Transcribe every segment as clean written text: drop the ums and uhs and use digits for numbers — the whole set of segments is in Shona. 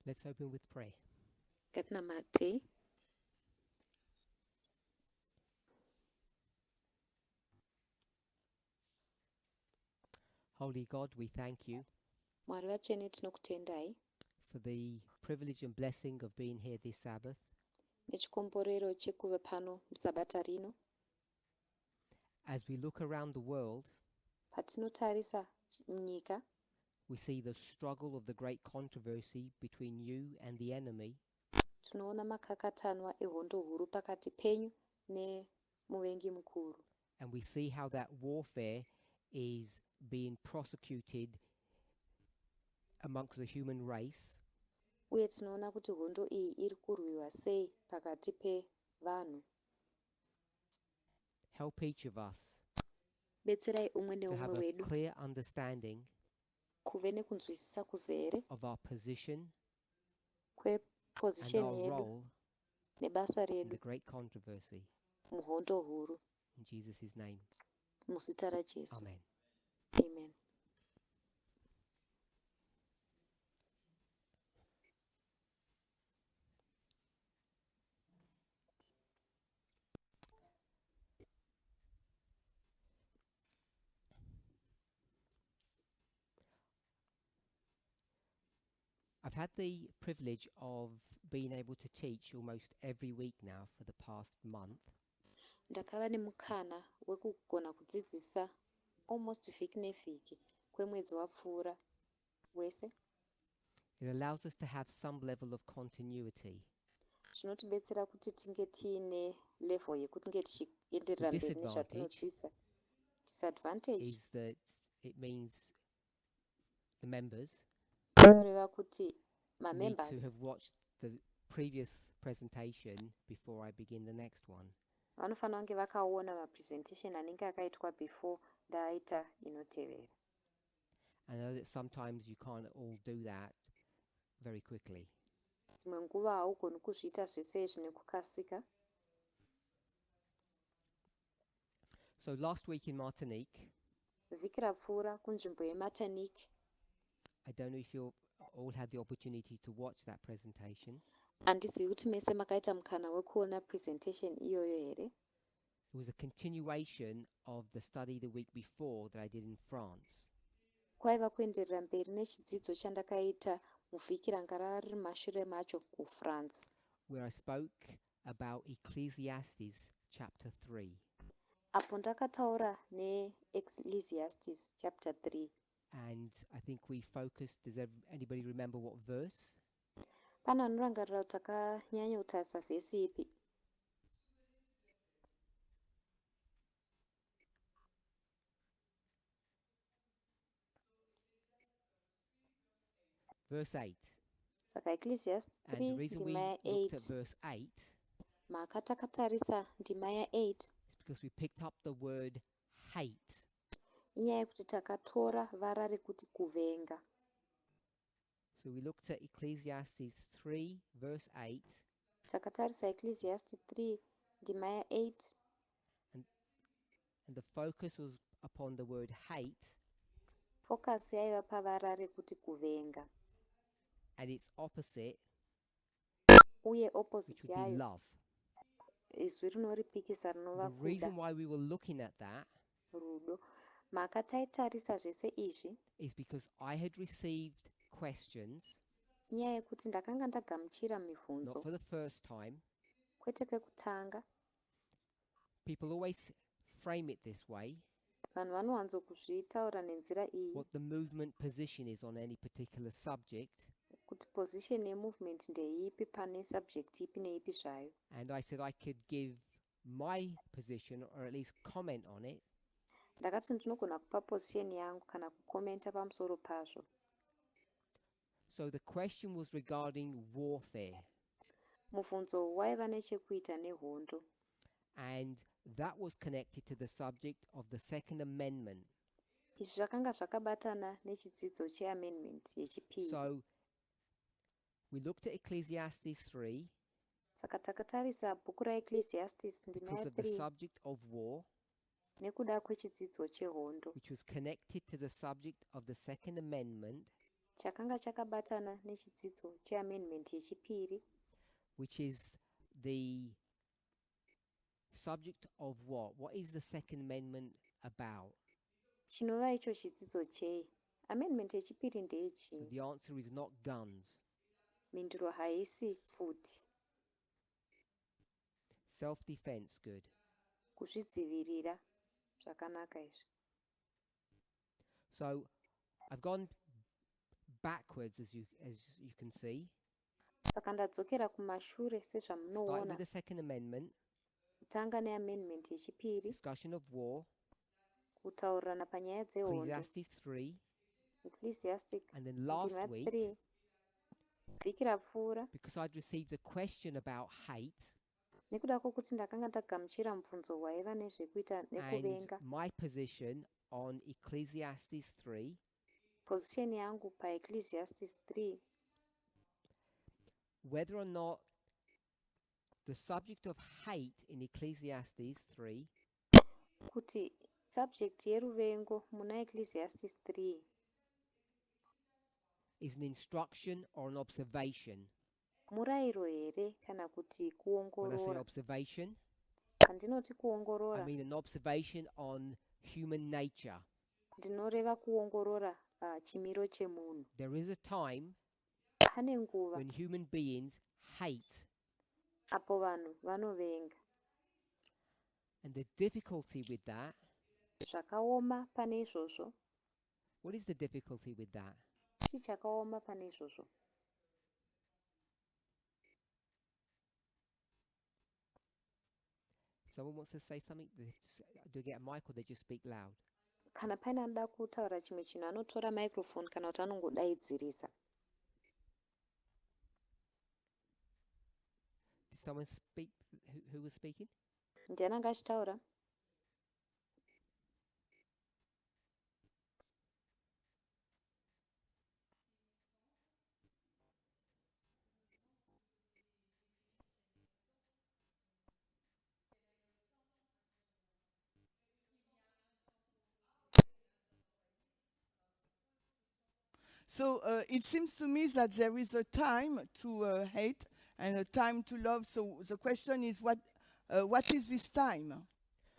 Let's open with prayer. Katnamate. Holy God, we thank you Mwari vatsvene tinokutendai for the privilege and blessing of being here this Sabbath. nechikomborero chekuva pano musabata rino. As we look around the world, Patinotarisa munyika we see the struggle of the great controversy between you and the enemy. tinoona makakatanwa ehondo huru pakati penyu nemuvengi mukuru. And we see how that warfare is being prosecuted amongst the human race. Uye tinoona kuti hondo iyi iri kurwiwa sei pakati pevanhu. Help each of us Betserai umwe to neumwe have a wedu clear understanding kuve nekunzwisisa kuzere of our position and kwepozisheni our yedu role nebasa in the redu great controversy. muhondo huru. In Jesus' name, Muzita raJesu. amen. Amen. I've had the privilege of being able to teach almost every week now for the past month. Ndakava nemukana wekugona kudzidzisa almost vhiki nevhiki kwemwedzi wapfuura wese. It allows us to have some level of continuity. Zvinotibetsera kuti tinge tiine level yekuti tinge tichienderera The mberi nezvatinodzidza. Disadvantage is that it means the members inoreva kuti need to mamembers have watched the previous presentation before I begin the next one. vanofanira kunge vakaona mapresentation anenge akaitwa before ndaita inotevera. I know that sometimes you can't all do that very quickly. Dzimwe nguva haugoni kuzviita zvese izvi nekukasika. So last week in Martinique, Vhiki rapfuura kunzvimbo yeMartinique, I don't know if you all had the opportunity to watch that presentation. handizivi kuti mese makaita mukana wekuona presentation iyoyo here. It was a continuation of the study the week before that I did in France. Kwaiva kuenderera mberi nechidzidzo chandakaita muvhiki ranga rari mashure macho kuFrance, where I spoke about Ecclesiastes chapter 3. apo ndakataura neEcclesiastes chapter 3. And I think we focused, does anybody remember what verse? Pana anorangarira kuti takanyanya kutarisa vhesi ipi? Verse 8. Saka Ecclesiastes And the 3 reason we ndima ya looked at 8. verse 8 Maka takatarisa ndima ya 8 is because we picked up the word hate. inyaya yekuti takatora vara rekuti kuvenga. So we looked at Ecclesiastes 3 verse 8. Takatarisa Ecclesiastes 3 ndima ya 8. And the focus was upon the word hate. Focus yaiva pavara rekuti kuvenga. And its opposite, Uye which opposite would be yayo love. izwi rinoripikisa rinova The reason kuda, why we were looking at that rudo. Maka taitarisa zvese izvi is because I had received questions, inyaya yekuti ndakanga ndagamuchira not mibvunzo, for the first time. kwete kekutanga. People always frame it this way, Vanhu vanowanzokuzvitaura nenzira iyi what the movement position is on any particular subject. kuti position yemovement ndeipi pane subject ipi neipi zvayo. And I said I could give my position or at least comment on it. Ndakati ndinogona kupa position yangu kana kukomenta pamusoro pazvo. So the question was regarding warfare. Mubvunzo waiva nechekuita nehondo. And that was connected to the subject of the Second Amendment. izvi zvakanga zvakabatana nechidzidzo cheamendment yechipiri. So we looked at Ecclesiastes 3 saka takatarisa bhuku raEcclesiastes ndima because of the ya3 subject of war, nekuda kwechidzidzo chehondo which was connected to the subject of the Second Amendment, chakanga chakabatana nechidzidzo cheamendment yechipiri, which is the subject of what? What is the Second Amendment about? chinova icho chidzidzo chei? Amendment yechipiri ndeyechii? The answer is not guns. Mhinduro haisi pfuti. Self-defense, good. Kuzvidzivirira, zvakanaka izvi. So I've gone backwards as you can see. Saka ndadzokera kumashure Starting sezvamunoona. with the Second Amendment, Kutanga neamendment yechipiri, discussion of war, kutaurirana panyaya dzehondo, Ecclesiastes 3, Ecclesiastic and then last ndima week, 3, vhiki rapfuura, because I'd received a question about hate nekuda kwokuti ndakanga ndagamuchira mubvunzo waiva nezvekuita and nekuvenga. my position on Ecclesiastes 3, Position yangu paEcclesiastes 3, whether or not the subject of hate in Ecclesiastes 3 kuti subject yeruvengo muna Ecclesiastes 3 is an instruction or an observation. murayiro here kana kuti When I say kuongorora. observation, Pandinoti I kuongorora, mean an observation on human nature. ndinoreva kuongorora chimiro chemunhu. There is a time Pane nguva when human beings hate, apo vanhu vanovenga. and the difficulty with that, Zvakaoma pane izvozvo. what is the difficulty with that? Chii chakaoma pane izvozvo? Someone wants to say something? Do they get a mic or they just speak loud? Kana paine anoda kutaura chimwe chinhu anotora microphone kana kuti anongodaidzirisa. Did someone speak? Who was speaking? Ndiani anga achitaura? So it seems to me that there is a time to hate and a time to love. So the question is, what is this time?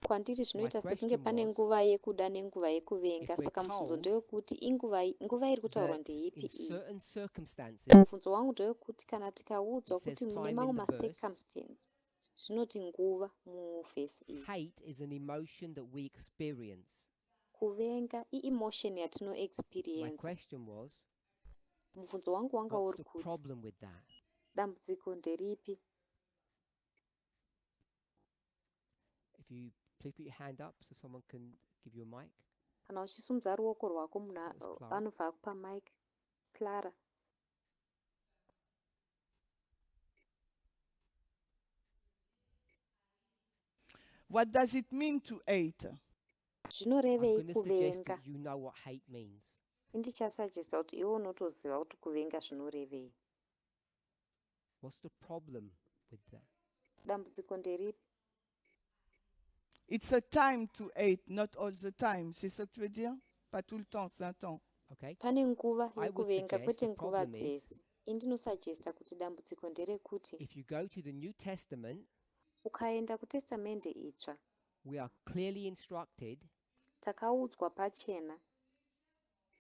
Kwandiri zvinoita sekunge question pane was, nguva yekuda nenguva yekuvenga. if we're Saka mubvunzo told ndewekuti nguva iri kutaurwa that ndeipi in iyi? certain circumstances, Mubvunzo wangu ndewekuti kana tikaudzwa it says kuti mune time mamwe in the verse, macircumstance, zvinoti nguva muvhesi iyi. hate is an emotion that we experience. Kuvenga i-emotion yatino My experience. question was, Mubvunzo wangu wanga what's uri the kuti problem with that? dambudziko nderipi? If you please put your hand up so someone can give you a mic. Kana uchisimudza ruoko rwako munhu That was Clara. anobva akupa mic. Clara. What does it mean to hate? I'm Zvinorevei going to suggest kuvenga? that you know what hate means. Ndichasajesta kuti iwe unotoziva kuti kuvenga zvinorevei. What's the problem with that? Dambudziko nderipi? It's a time to hate, not all the time. C'est ça que tu veux dire? Pas tout le temps, c'est un temps. Okay. Pane nguva I would yekuvenga suggest kwete the nguva problem is, dzese. Indinosajesta kuti dambudziko nderekuti if you go to the New Testament, ukaenda kutestamende itsva, we are clearly instructed takaudzwa pachena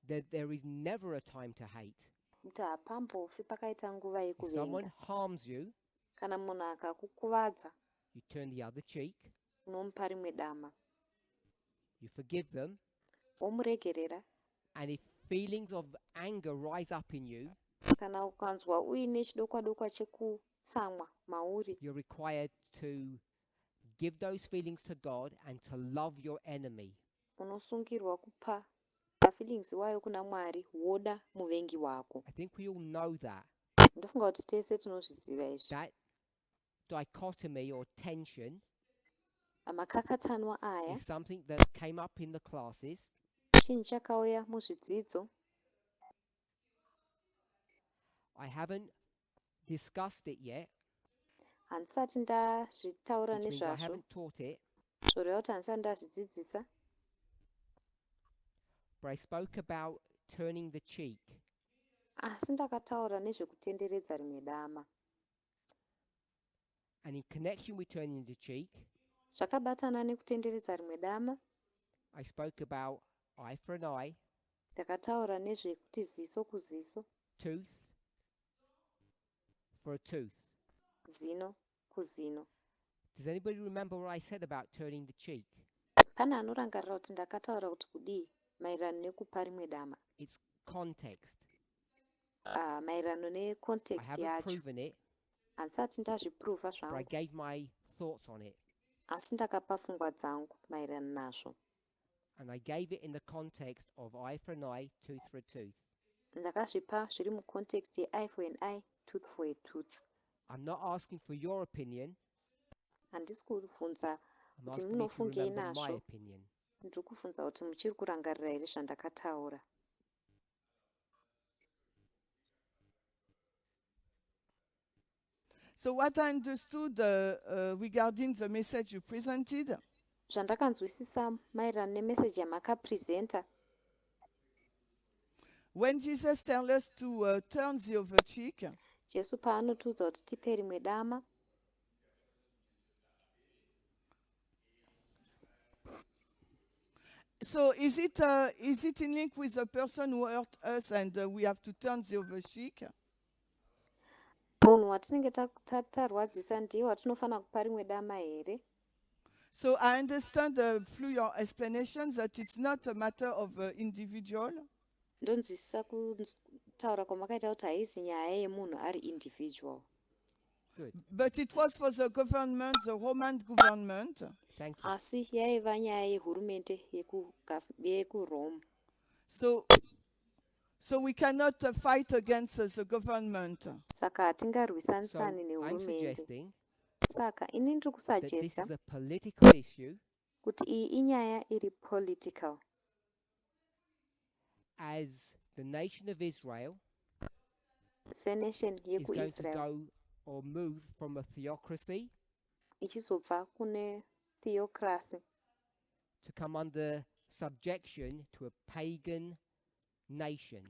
that there is never a time to hate. kuti hapambofi pakaita nguva If someone yekuvenga. harms you, Kana munhu akakukuvadza, you turn the other cheek, unomupa rimwe dama, you forgive them, womuregerera. and if feelings of anger rise up in you, Kana ukanzwa uine chidokwa-dokwa chekutsamwa mauri, you're required to give those feelings to God and to love your enemy. unosungirwa kupa mafeelings wayo kuna Mwari, woda muvengi wako. I think we all know that. Ndofunga kuti tese tinozviziva izvi. That dichotomy or tension Makakatsanwa aya is something that came up in the classes chinhu chakauya muzvidzidzo. I haven't discussed it yet, Handisati ndazvitaura which means I nezvazvo, haven't taught it, zvoreva kuti handisati ndazvidzidzisa. but I spoke about turning the cheek. Asi ndakataura nezvekutenderedza rimwe dama. And in connection with turning the cheek, Zvakabatana nekutenderedza rimwe dama, I spoke about eye for an eye, ndakataura nezvekuti ziso kuziso, tooth for a tooth. zino kuzino. Does anybody remember what I said about turning the cheek? Pane anorangarira kuti ndakataura kuti kudii maererano nekupa rimwe dama. It's context. Maererano I necontext haven't yacho. proven it, Handisati ndazviprova but I zvangu, gave my thoughts on it. asi ndakapa pfungwa dzangu maererano nazvo. And I gave it in the context of eye for an eye, tooth for a tooth. Ndakazvipa zviri mucontext ye-eye for an eye, tooth for a tooth. I'm not asking for your opinion. Handisi kubvunza I'm kuti asking if you munofungei remember my nazvo, opinion. ndiri kubvunza kuti muchiri kurangarira here zvandakataura. So what I understood regarding the message you presented, Zvandakanzwisisa maererano nemeseji yamakaprezenta, when Jesus tells us to turn the other cheek, Jesu paanotiudza kuti tipe rimwe dama, so is it in link with the person who hurt us and we have to turn the other cheek? munhu watinenge tarwadzisa ndiye watinofanira kupa rimwe dama here? So I understand through your explanation that it's not a matter of individual, Ndonzwisisa kutaura kwamakaita kuti haizi nyaya yemunhu ari individual, Good. but it was for the government, the Roman government. Thank you. asi yaiva nyaya yehurumende yekurome. So we cannot fight against the government. Saka So hatingarwisanisani I'm nehurumende. suggesting Saka ini ndiri that this kusajesta is a political issue kuti iyi inyaya iri political. as the nation of Israel Senation is going to yekuIsrael go or move from a theocracy ichizobva kune theocracy to come under subjection to a pagan nation.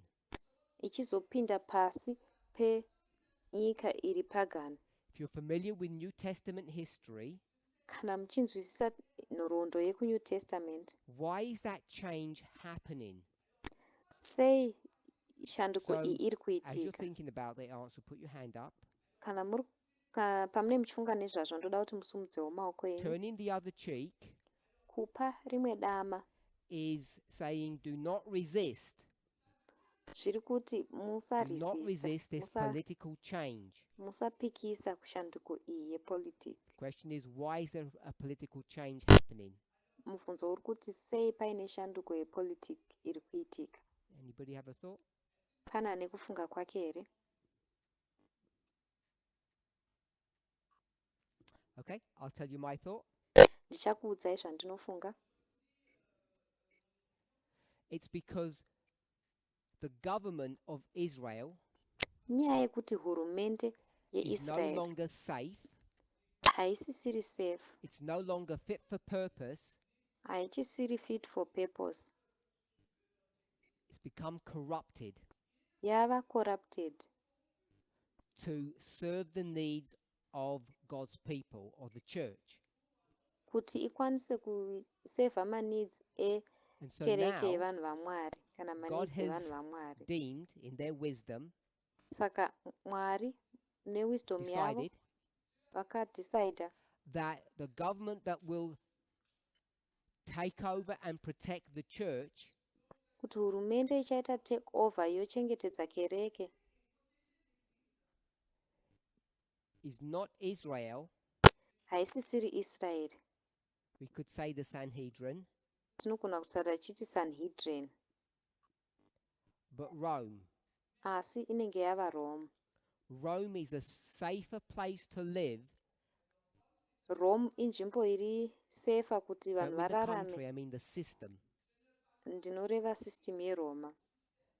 ichizopinda pasi penyika iri pagani. If you're familiar with New Testament history, Kana muchinzwisisa nhoroondo yekuNew Testament, why is that change happening? sei shanduko So, iyi iri as you're kuitika. thinking about the answer, put your hand up. Pamune muchifunga nezvazvo ndoda kuti musumudzewo maoko enyu. Turning the other cheek Kupa rimwe dama is saying do not resist. zviri kuti Do not resist this political change. musapikisa kushanduko iyi yepolitiki. The question is, why is there a political change happening? Mubvunzo uri kuti sei paine shanduko yepolitiki iri kuitika. Anybody have a thought? Pana ane kufunga kwake here? Okay, I'll tell you my thought. Ndichakuudzai zvandinofunga. It's because the government of Israel Nyaya yekuti hurumende is no yeIsrael longer safe. haisisiri safe, It's no longer fit for purpose. haichisiri fit for purpose, It's become corrupted yava corrupted to serve the needs of God's people or the church. kuti ikwanise kusevha maneeds And so ekereke now yevanhu vaMwari kana God maneeds evanhu has vaMwari. deemed in their wisdom, Saka Mwari newisdom yavo decided vakadecida that the government that will take over and protect the church kuti hurumende ichaita take over yochengetedza kereke is not Israel. haisisiri Israeri. We could say the Sanhedrin, Tinogona kutaura chiti Sanhedrin, but Rome. asi inenge yava Rome. Rome is a safer place to live. Rome inzvimbo iri safer kuti Don't vanhu mean the vararame. country, I mean the system. Ndinoreva system yeRoma,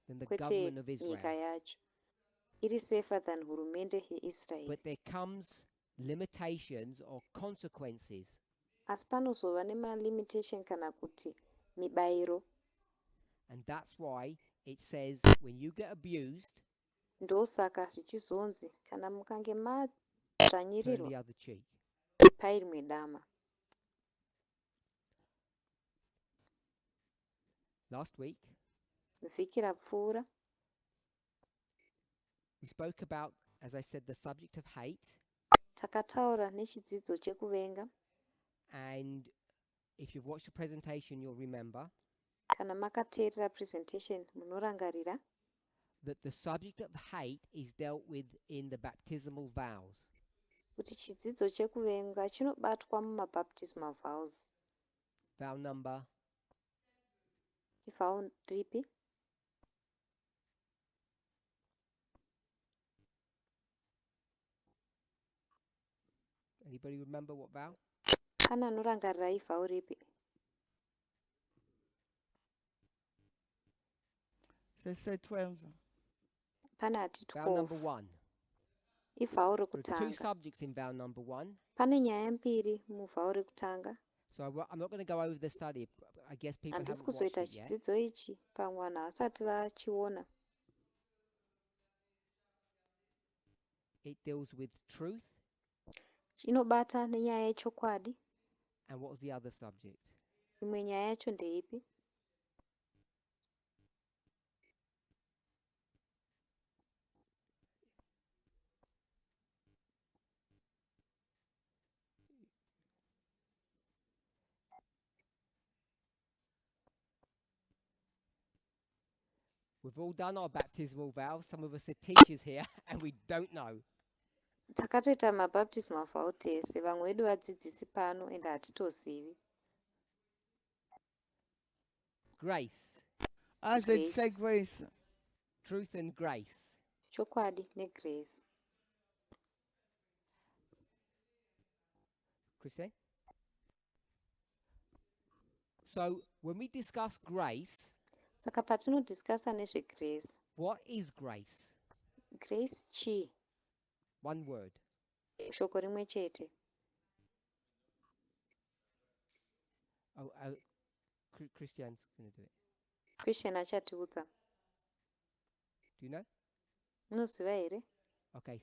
than the kwete government of nyika Israel. yacho. Iri safer than hurumende yeIsrael. But there comes limitations or consequences. Asi panozova nemalimitation kana kuti mibayiro. And that's why it says when you get abused, Ndosaka zvichizonzi kana mukange turn madzvanyirirwa the other cheek. ipai rimwe dama. Last week, Vhiki rapfuura we spoke about, as I said, the subject of hate. takataura nechidzidzo chekuvenga. And if you've watched the presentation, you'll remember Kana makateerera presentation munorangarira that the subject of hate is dealt with in the baptismal vows. kuti chidzidzo chekuvenga chinobatwa mumabaptismal vows. Vow number Vow ripi? Anybody remember what vow? Kana anorangarira vow ripi? They say 12. Pana ati Vow number 12. 1. Vow There are two rekutanga. subjects in vow number 1. Pane nyaya mbiri muvhawo rekutanga. So I'm not going to go over the study. I guess people Handisi haven't watched kuzoita it yet. chidzidzo ichi pamwe vanhu havasati vachiona. It deals with truth. Inobata nenyaya yechokwadi. And what was the other subject? Imwe nyaya yacho ndeipi? We've all done our baptismal vows. Some of us are teachers here and we don't know. Takatoita mabaptismal vow tese, vamwe vedu vadzidzisi pano ende hatitozivi. Grace. As it say grace. Truth and grace. Chokwadi negrace. Christine? So when we discuss grace, Saka patinodiscussa nezvegrace. what is grace? Grace chi? One word. Shoko rimwe chete. Oh, Christian's going to do it. Christian achatiudza. Do you know? Unoziva here? Okay.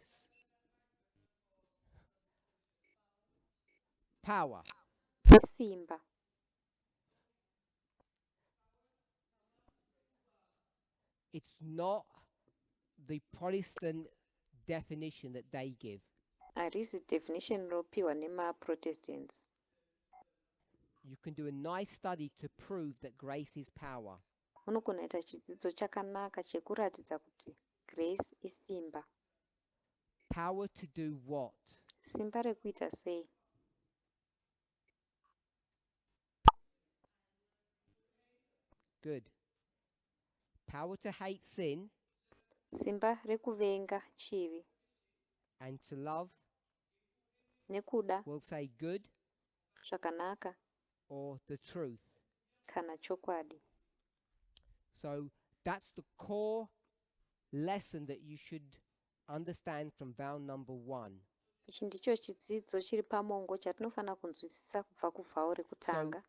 Power. Simba. It's not the Protestant definition that they give. Harisi definition ropiwa nemaprotestants. You can do a nice study to prove that grace is power. Unogona kuita chidzidzo chakanaka chekuratidza kuti grace isimba. Power to do what? Simba rekuita sei? Good. Power to hate sin. Simba rekuvenga chivi. And to love. Nekuda. We'll say good. Zvakanaka. Or the truth. Kana chokwadi. So that's the core lesson that you should understand from vow number 1. Ichi ndicho chidzidzo chiri pamongo chatinofanira kunzwisisa kubva kuvhawo rekutanga.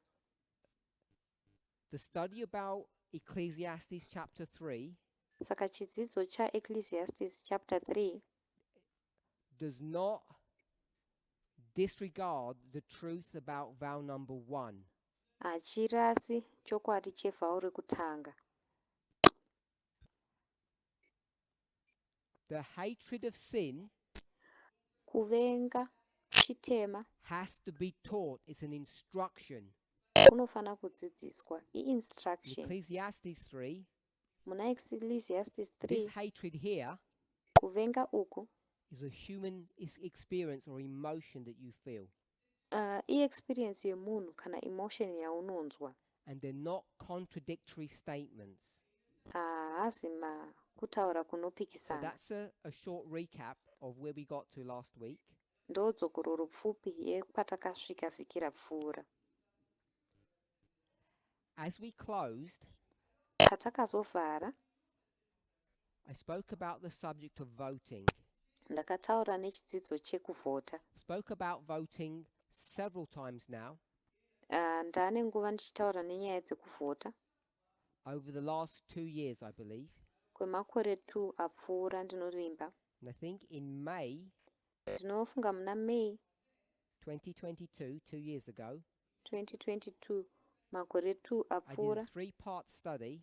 The study about Ecclesiastes chapter 3 Saka chidzidzo cha Ecclesiastes chapter 3 does not disregard the truth about vow number 1. hachirasi chokwadi chevhawo rekutanga. The hatred of sin Kuvenga chitema has to be taught. It's an instruction. kunofanira kudzidziswa. I-instruction. Ecclesiastes 3. Muna Ecclesiastes 3. This hatred here Kuvenga uku is a human experience or emotion that you feel. I-experience yemunhu kana emotion yaunonzwa. And they're not contradictory statements. Haasi kutaura So kunopikisana. that's a short recap of where we got to last week. Ndodzokoro pfupi yepatakasvika vhiki rapfuura. As we closed, patakazovhara I spoke about the subject of voting. ndakataura nechidzidzo chekuvhota. Spoke about voting several times now Ndane nguva ndichitaura nenyaya dzekuvhota over the last 2 years, I believe. kwemakore 2 apfuura ndinorimba. And I think in May Ndinofunga muna May 2022, 2 years ago, 2022, makore 2 I did a apfuura, 3-part study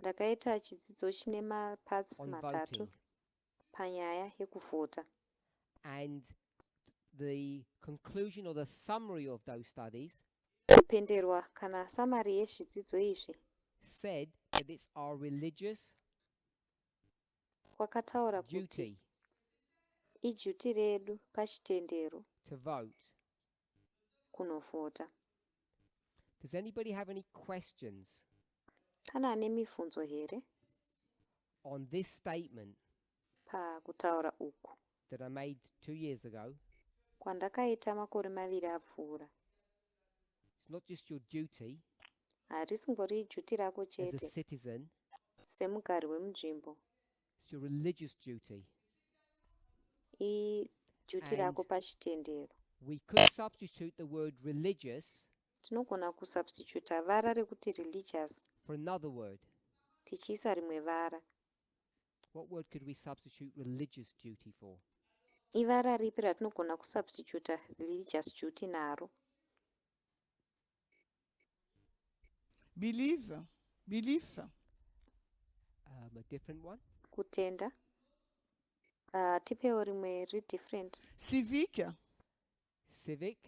ndakaita chidzidzo chine maparts on matatu voting. panyaya yekuvhota. And the conclusion or the summary of those studies Kupenderwa kana samari yezvidzidzo izvi said that it's our religious kwakataura kuti duty ijuti redu pachitendero to vote. kunovhota. Does anybody have any questions Pana ane mibvunzo here on this statement pakutaura uku that I made 2 years ago? kwandakaita makore 2 apfuura? It's not just your duty Harisi ngori ijuti rako as a chete citizen, semugari wemunzvimbo, it's your religious duty. ijuti And rako pachitendero. we could substitute the word religious Tinogona kusubstituta vara rekuti religious for another word. tichiisa rimwe vara. What word could we substitute religious duty for? Ivara ripi ratinogona kusubstituta religious duty naro? Belief. A different one? Kutenda. Tipewo rimwe redifferent. Civic. Civic.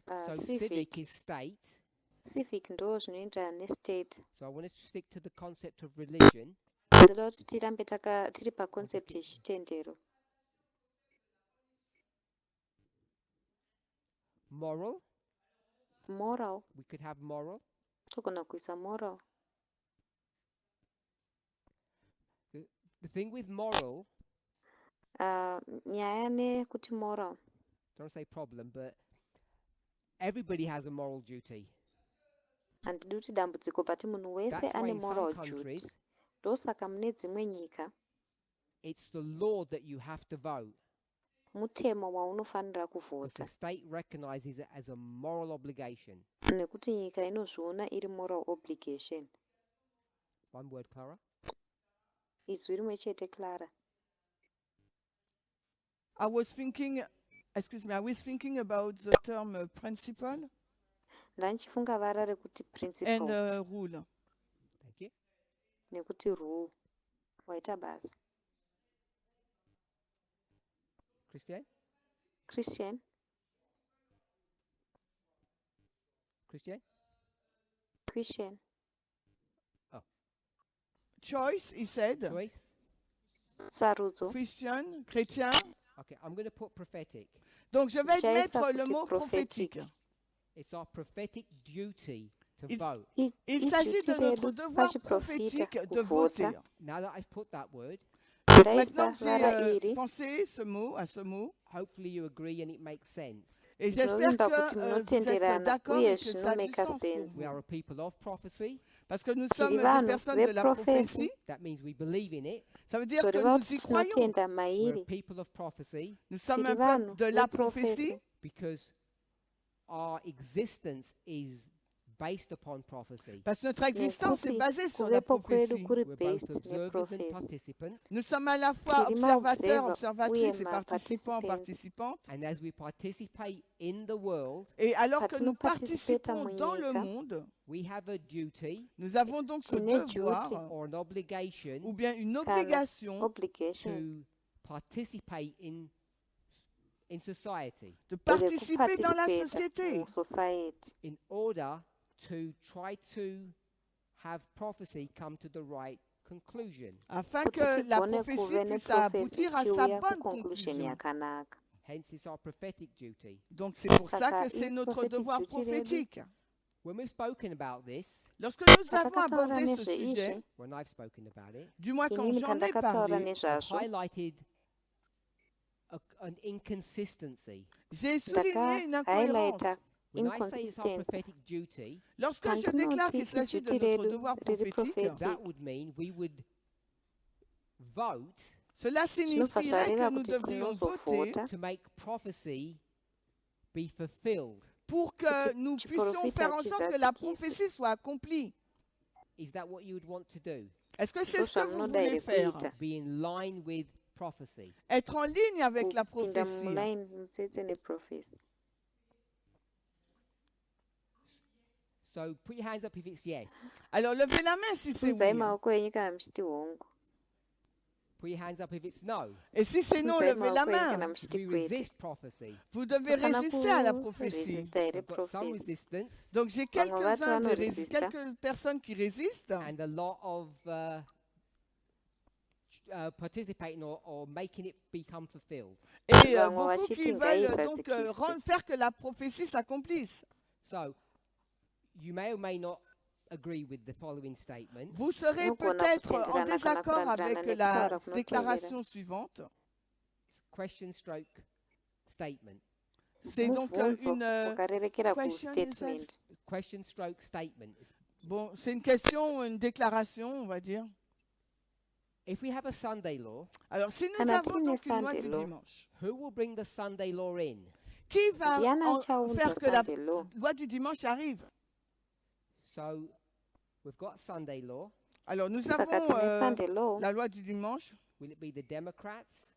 So Civic. civic is state. Civic ndo zvinoenderana nestate. So I want to stick to the concept of religion. Ndoda kuti tirambe tiri paconcept yechitendero. Moral. Moral. We could have moral. Togona kuisa moral. The thing with moral, Nyaya nekuti moral. don't say problem, but everybody has a moral duty. Handidi kuti dambudziko pati munhu wese That's why ane in some moral duty. countries, Ndosaka mune dzimwe nyika it's the law that you have to vote. mutemo waunofanira Because kuvhota. the state recognizes it as a moral obligation. Nekuti nyika inozviona iri moral obligation. One word, Clara. Izwi rimwe chete Clara. I was thinking about the term principle Ndanchifunga vara rekuti and principle rule. Thank you. nekuti rule. Waita basa. Christian? Christian. Christian? Christian. Choice, he said. Choice? Sarudzo. Christian, chrétien. Okay, I'm going to put prophetic. Donc je vais Chaisa mettre le kuti mot prophétique. It's our prophetic duty to It's- vote. Il s'agit de notre devoir prophétique de voter. Now that I've put that word, Donc Ndaisa maintenant que vara j'ai iri. pensé à ce mot, hopefully you agree and it makes sense. et j'espère Ndovimba que kuti vous êtes munotenderana d'accord uye et que ça a du zvinomeka sens pour sense. We vous. are a people of prophecy. Parce que nous sommes des vanhu personnes de la veprofesi. prophétie. That means we believe in it. Ça veut dire que Toriva nous y kuti croyons. tinotenda We're a mairi. people of prophecy Nous sommes un Tiri vanhu peuple de la veprofesi. prophétie because our existence is based upon prophecy. parce que notre existence est Nekuti basée sur la kuvepo kwedu prophétie. kuri We're both based observers and neprofesi. participants. Nous sommes à la fois Tiri observateurs, maobserver, observatrices uye et participants, ma-participants. participantes. And as we participate in the world, Et alors que Kati nous nous participons participons dans le munyika, monde, we have a duty nous avons donc ce Tine devoir duty. or an obligation ou bien une Kana obligation obligation to participate in society de participer dans la rekuparticipata société. musociety in order to try to have prophecy come to the right conclusion. Afin kuti que la tigone prophétie kuve puisse neprofesi aboutir à sa chiuya bonne kuconclusion conclusion. yakanaka. Hence, it's our prophetic duty. Donc c'est pour ça Saka que c'est i notre prophetic devoir duty redu. prophétique. When we've spoken about this, Lorsque nous avons Patakataura abordé ce nezveizvi, sujet, when I've spoken about it, du moins quand inini j'en ai pandakataura parlé, I've nezvazvo highlighted an inconsistency. j'ai souligné une incohérence. ndakahighlighta When I say it's our inconsistency. prophetic duty, Lorsque Quand je déclare qu'il tinoti s'agit de iduti notre redu devoir riri prophétique, prophetic, that would mean we would vote cela signifierait zvinobva que nous zvareva kuti devrions voter tinozovhota to make prophecy be fulfilled. pour que kuti nous puissions chiprofita faire en sorte que la chizadziswe. prophétie soit accomplie. Is that what you would want to do? Est-ce que c'est ce que vous Ndozvamunoda voulez here faire? kuita Be in line with prophecy. Être en ligne avec la kupinda prophétie. mulaini mutsetse neprofesi. So put your hands up if it's yes. Alors levez la main si c'est Sunzai oui. maoko enyu kana muchiti hongu. Put your hands up if it's no. Et si c'est non, Sunzai levez la maoko enyu kana main. muchiti We kwete. resist prophecy. Vous devez Tokana résister à la prophétie. kuresista here We've got some profesi. resistance Donc j'ai Vamwe vatu quelques vanoresista. quelques personnes qui résistent and a lot of participating or making it become fulfilled. et Vamwe beaucoup vachiti qui veulent donc ngaizadzikiswe. faire que la prophétie s'accomplisse. So you may or may not agree with the following statement. Vous serez Nukona peut-être en kutenderana kana désaccord kurandirana avec nekutaura la kunoteerera. déclaration suivante. It's question stroke statement. C'est donc Mubvunzo une wakarerekera question, kustatement. Question stroke statement. bon, c'est une question, une déclaration, on va dire. If we have a Sunday law, Alors si nous Kana avons tine donc une loi Sunday du law. dimanche, who will bring the Sunday law in? qui va Ndiani achaunza faire que la Sunday law? loi du dimanche arrive? So we've got Sunday law. Alors nous Saka avons tine Sunday law. la loi du dimanche. Will it be the Democrats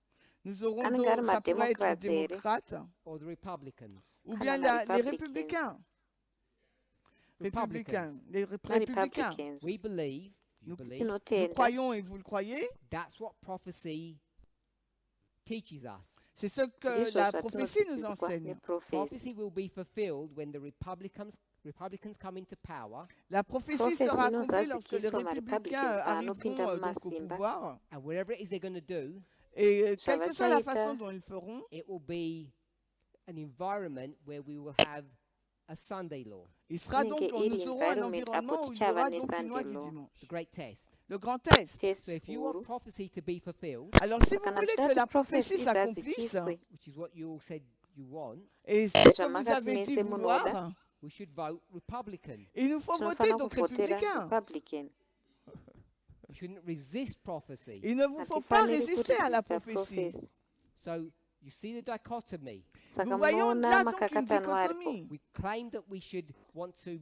Nous aurons Kana donc, ngari ça pourrait être les mademocrates here. démocrates or the Republicans? ou Kana bien ma les Republicans. républicains. Les Na républicains. Republicans. We believe, you Nous- believe, Nous Tinotenda croyons et vous le croyez. that's what prophecy teaches us. C'est ce que ndizvo la prophétie nous zvatinodzidziswa enseigne. neprofesi. Prophecy will be fulfilled when the Republicans come into power, La prophétie Prophétie sera nous accomplie lorsque les zadzikiswa républicains ma-Republicans arriveront paanopinda donc au mumasimba. pouvoir. and whatever it is they're going to do, Et quelle que soit la Zvavachaita. façon dont ils feront, it will be an environment where we will have a Sunday law. il sera donc, Inenge iri nous aurons un environment environnement apo où il y aura tichava donc une loi neSunday du law. dimanche. The great test. Le grand test. Test So if you want huru. prophecy to be fulfilled, Alors si vous Kana voulez tichida que la kuti prophecy prophétie s'accomplisse, zadzikiswe. which is what you all said you want, et c'est ce que Zvamaka vous avez dit timese munoda. vouloir, we should vote Republican. il nous faut voter Tinofana donc kuvhotera républicain. Republican. You shouldn't resist prophecy. Il ne vous faut pas Hatifaniri résister à la kuresista prophétie. prophecy. So you see the dichotomy. Saka Nous voyons munoona là donc une makakatano aripo. dichotomie. We claim that we should want to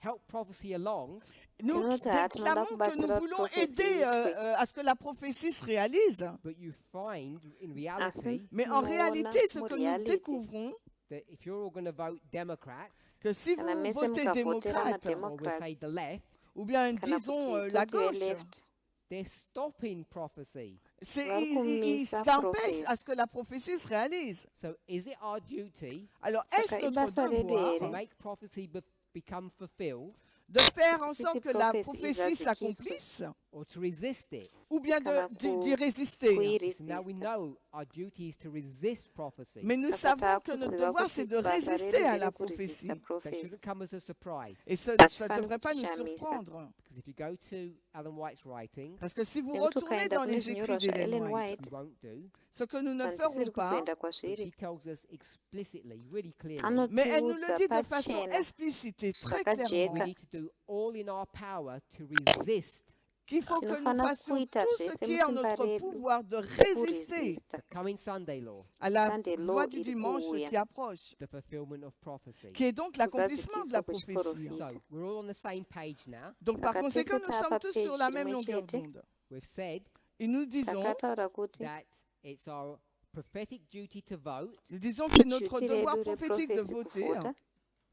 help prophecy along, Nous Tinoti déclarons que nous kubatsira voulons prophecy aider yitwe. à ce que la prophétie se réalise. but you find in Asi reality Mais en munoona réalité, ce que nous mureality découvrons, that if you're all going to vote Democrats, que si vous Kana mese votez mukavhotera démocrate, or we'll say Democrats. the left, ou bien Kana disons kuti la totiwe gauche, left. they're stopping prophecy. Vari ils kumisa s'empêchent prophecy. à ce que la prophétie se réalise. So is it our duty Alors, Saka est-ce notre ibasa redu devoir here. to make prophecy become fulfilled de faire en Kuti sorte que la prophecy prophétie izadzikiswe. s'accomplisse or to resist it? ou bien Kana d'y résister? So now we kuiresista. know our duty is to resist prophecy. Mais nous Saka savons que notre taakuziva devoir, kuti c'est de basa résister redu à la riri kuresista prophétie. That prophecy. shouldn't come as a surprise. Et ça ne Hatifaniri devrait pas nous kutishamisa. surprendre. Because if you go to Ellen White's writings, Parce que si vous Nekuti retournez ukaenda dans kune les zvinyorwa écrits d'Ellen zvaEllen White, White we won't do, ce que nous ne handisiri ferons pas, kuzoenda but she kwazviri tells us explicitly, really clearly, mais elle nous le anotiudza dit de façon pachena explicite et très Zvakajeka. we clairement, need to do all in our power to resist qu'il faut que nous Tinofana fassions kuita tout ce zvese qui est en musimba notre redu pouvoir de résister kuresista the coming Sunday law, à la Sunday law loi du iri dimanche kuuya. qui approche, the fulfillment of prophecy. qui est donc l'accomplissement de la Kuzadzikiswa prophétie. kwechiprofita. So we're all on the same page now. Donc par Saka conséquent, tese nous sommes tava tous sur page la même rimwe longueur chete. d'onde. We've said Et nous disons, takataura kuti that it's our prophetic duty to vote, nous disons que c'est notre duty devoir redu prophétique de reprofesi voter. kuvhota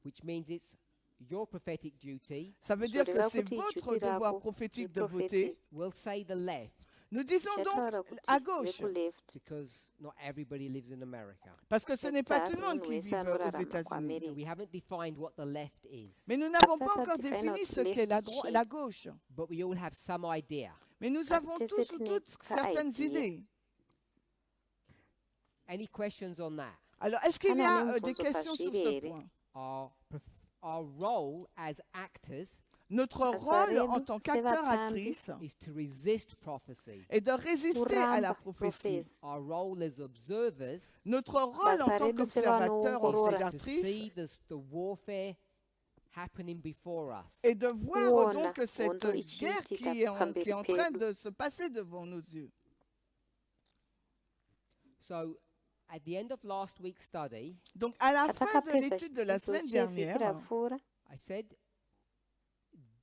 which means it's your prophetic duty. Ça veut dire que Zvoreva c'est kuti votre duty devoir rako prophétique de reprofeti. voter. We'll say the left Nous disons Tichataura donc kuti à gauche, vekuleft because not everybody lives in America. parce que ce n'est pas tout Kuti le monde asi qui munhu vit wese aux anorarama États-Unis. kuamerica. We haven't defined what the left is, Mais nous n'avons pas Sata encore define défini what ce qu'est left is. la gauche. but we all have some idea. Mais nous Asi avons tese tous ou tine toutes certaines kaidea. idées. Any questions on that? Alors, est-ce qu'il y Kana a des nemibvunzo questions sur ce pazviri here? point? Our role as actors Notre Basa rôle en redu tant qu'acteur, sevatambi actrice, is to resist prophecy. est de résister à la kuramba prophétie. profesi. Our role as observers Notre rôle en Basa tant redu qu'observateur ou sevanoongorora is to observatrice see the warfare happening before us. est de voir kuona donc cette hondo guerre ichiitika qui est en pamberi train pedu. de se passer devant nos yeux. So, at the end of last week's study, Donc, à la fin de Patakapedza l'étude de la chidzidzo semaine chevhiki dernière, rapfuura, I said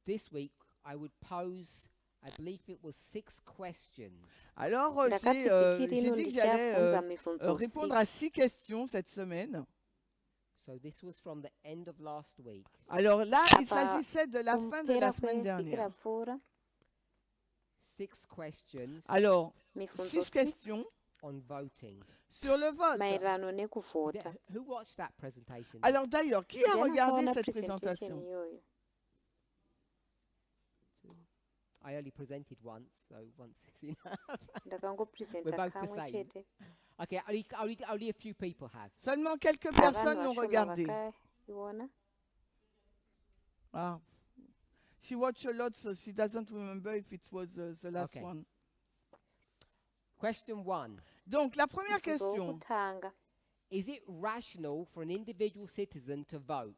this week I would pose, I believe it was 6 questions. alors ndakati vhiki j'ai rino dit que j'allais ndichabvunza mibvunzo répondre 6. à 6 questions cette semaine. So this was from the end of last week. Alors là, il Apa s'agissait de la fin de kumpera la semaine kwevhiki dernière. rapfuura, 6 questions Alors, mibvunzo 6 6 questions on voting. sur le vote. maererano nekuvhota. Who watched that presentation? Alors d'ailleurs, qui a Ndiani regardé akaona cette presentation présentation? iyoyo? I only presented once, so once is enough. We're Ndakangopresenta both the kamwe same. chete. Okay, only a few people have. Seulement quelques Vanhu personnes l'ont vashoma regardé. vakaiona. Ah. She watched a lot, so she doesn't remember if it was the last Okay. one. Question 1. Donc, la première Mubvunzo question, wokutanga, Is it rational for an individual citizen to vote?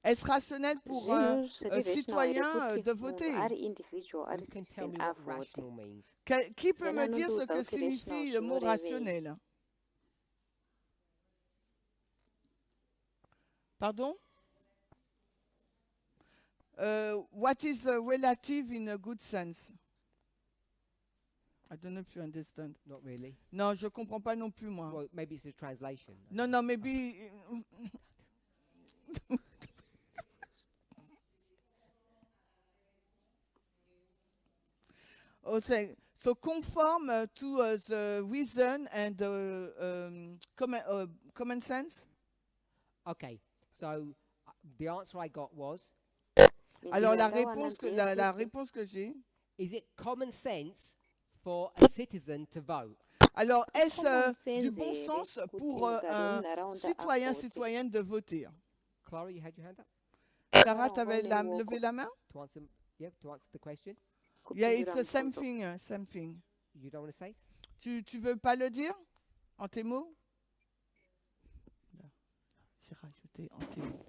est-ce rationnel pour un zvinhu zviri rational here citoyen kuti de munhu voter? ari individual, Who ari can tell citizen me what avote? rational means? Qui peut me Ndiani dire ce anondiudza que kuti signifie rational le mot zvinorevei? rationnel? Pardon? What is relative in a good sense? I don't know if you understand. Not really. Non, je comprends pas non plus, moi. Well, maybe it's a translation. Non, non, maybe... Okay. So conform to the reason and common sense. Okay, so the answer I got was, Alors la Ndawana réponse que ndeyekuti, la réponse que j'ai. is it common sense for a citizen to vote? Alors est-ce common du sense bon here sens kuti pour mugari un wemunharaunda citoyen avote? citoyenne de voter? Clara, you had your hand up Sarah, tu avais Ngone ruoko. levé la main? to answer. Yeah, to answer the question. Yeah, it's Kupindura the same mubvunzo. thing, same thing. You don't want to say? Tu veux pas le dire en tes mots? Là, j'ai rajouté en tes mots.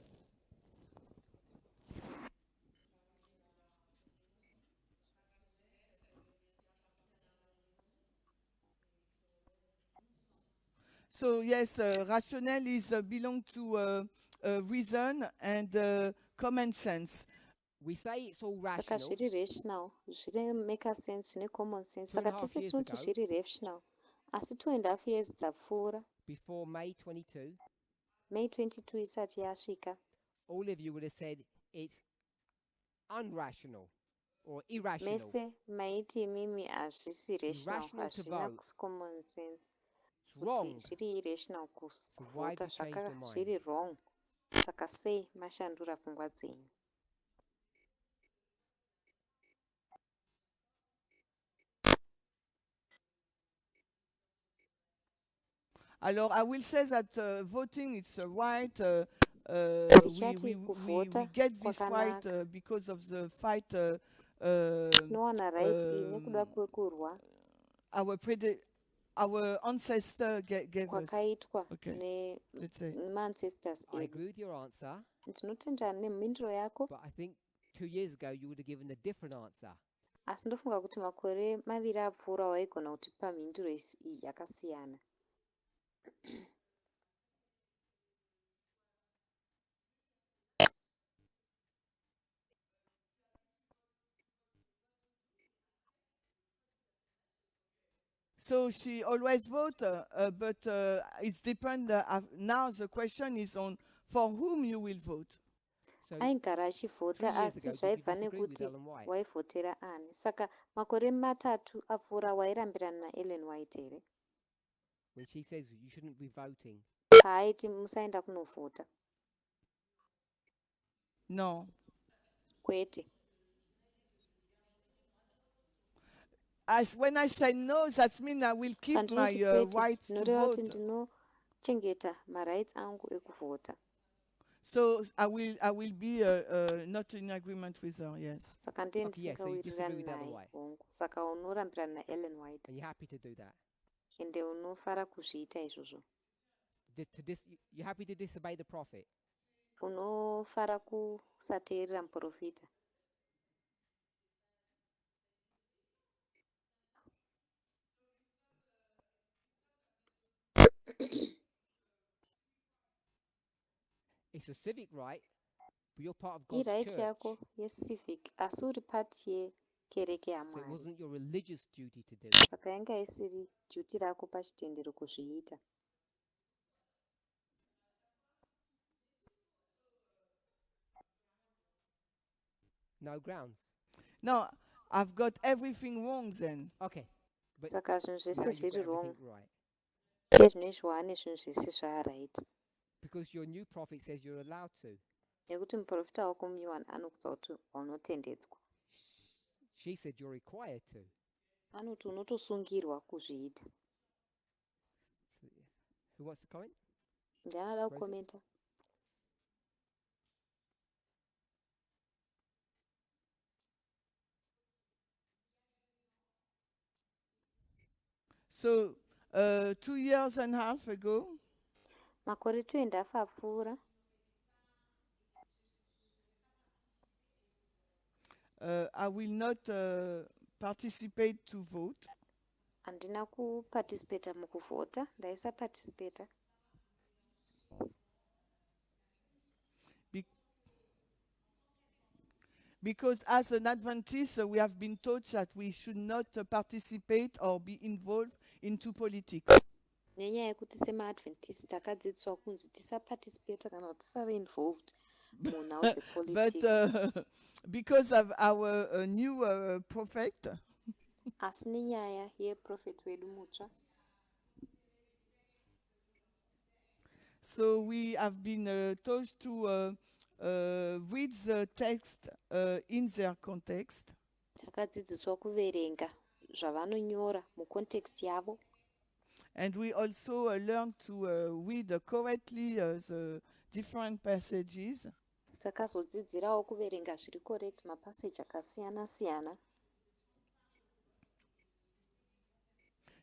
So yes, rational is belong to reason and common sense. We say it's all Saka rational. zviri rational, zviri make sense necommon sense. 2.5 Saka tese years tinoti ago, zviri rational. Asi 2.5 years dzapfuura, before May 22, May 22 isati yasvika, all of you would have said it's unrational or irrational. mese maiti imimi hazvisi It's rational, irrational to hazvina vote. common sense. It's wrong. Kuti zviri irrational So why kuvhota have you changed your mind? zviri wrong. Saka sei mashandura pfungwa dzenyu? Alors, I will say that voting is a right. Ndichati We kuvhota get this right kwakanaka. because of the fight Tinowana right iyi nekuda kwekurwa our ancestor gave us. kwakaitwa Okay, let's say. nemancestors I edu. agree with your answer, Ndinotenderana nemhinduro yako, but I think 2 years ago you would have given a different answer. asi ndofunga kuti makore maviri apfuura waigona kutipa mhinduro iyi yakasiyana. So she always vote, but it's depend. Now the question is on for whom you will vote. So Aigara achivhota 3 years asi ago, did you zvaibva disagree with nekuti Ellen White? waivhotera ani. Saka makore matatu apfuura wairambirana naEllen White here When she says you shouldn't be voting, paaiti musaenda kunovhota? No. Kwete. When I say no, that means I will keep my Pandinoti kwete rights to zvinoreva kuti vote. ndinochengeta marights angu ekuvhota. So I will be not in agreement with her. Yes. saka Okay, yeah, so you disagree ndisingawirirani with the other naye way. hongu saka unorambirana naellen white And you're happy to do that. ende unofara kuzviita izvozvo You're happy to disobey the prophet. unofara kusateerera muprofita It's a civic right, but you're part of God's iright church. yako yecivic asi uri pati yekereke So it yamwari wasn't your religious duty to do. saka yanga isiri juti rako pachitendero kuzviita No grounds. No, I've got everything wrong then. Okay, but saka zvinhu zvese now you've got zviri wrong everything right. ndezvinoizvo ane zvinhu zvese zvaaright Because your new prophet says you're allowed to. nekuti muprofita wako munyowani anokudza kuti unotendedzwa She said you're required to. anoti unotosungirwa kuzviita So, who wants to comment? ndianoda Rosa? kukomenta So 2 years and a half ago, makore 2.5 apfuura I will not participate to vote handina kupatisipeta mukuvhota ndaisapatisipeta because as an Adventist, we have been taught that we should not participate or be involved into politics. nenyaya yekuti semaadventist takadzidziswa kunzi tisapatisipeta kana kuti tisave involved munhau But dzepolitics because of our new prophet, asi nenyaya yeprofeti wedu mutsva so we have been taught to read the text in their context. takadzidziswa kuverenga zvavanonyora mucontext yavo And we also learn to read correctly the different passages. takazodzidzirawo kuverenga zviri correct mapaseji akasiyana siyana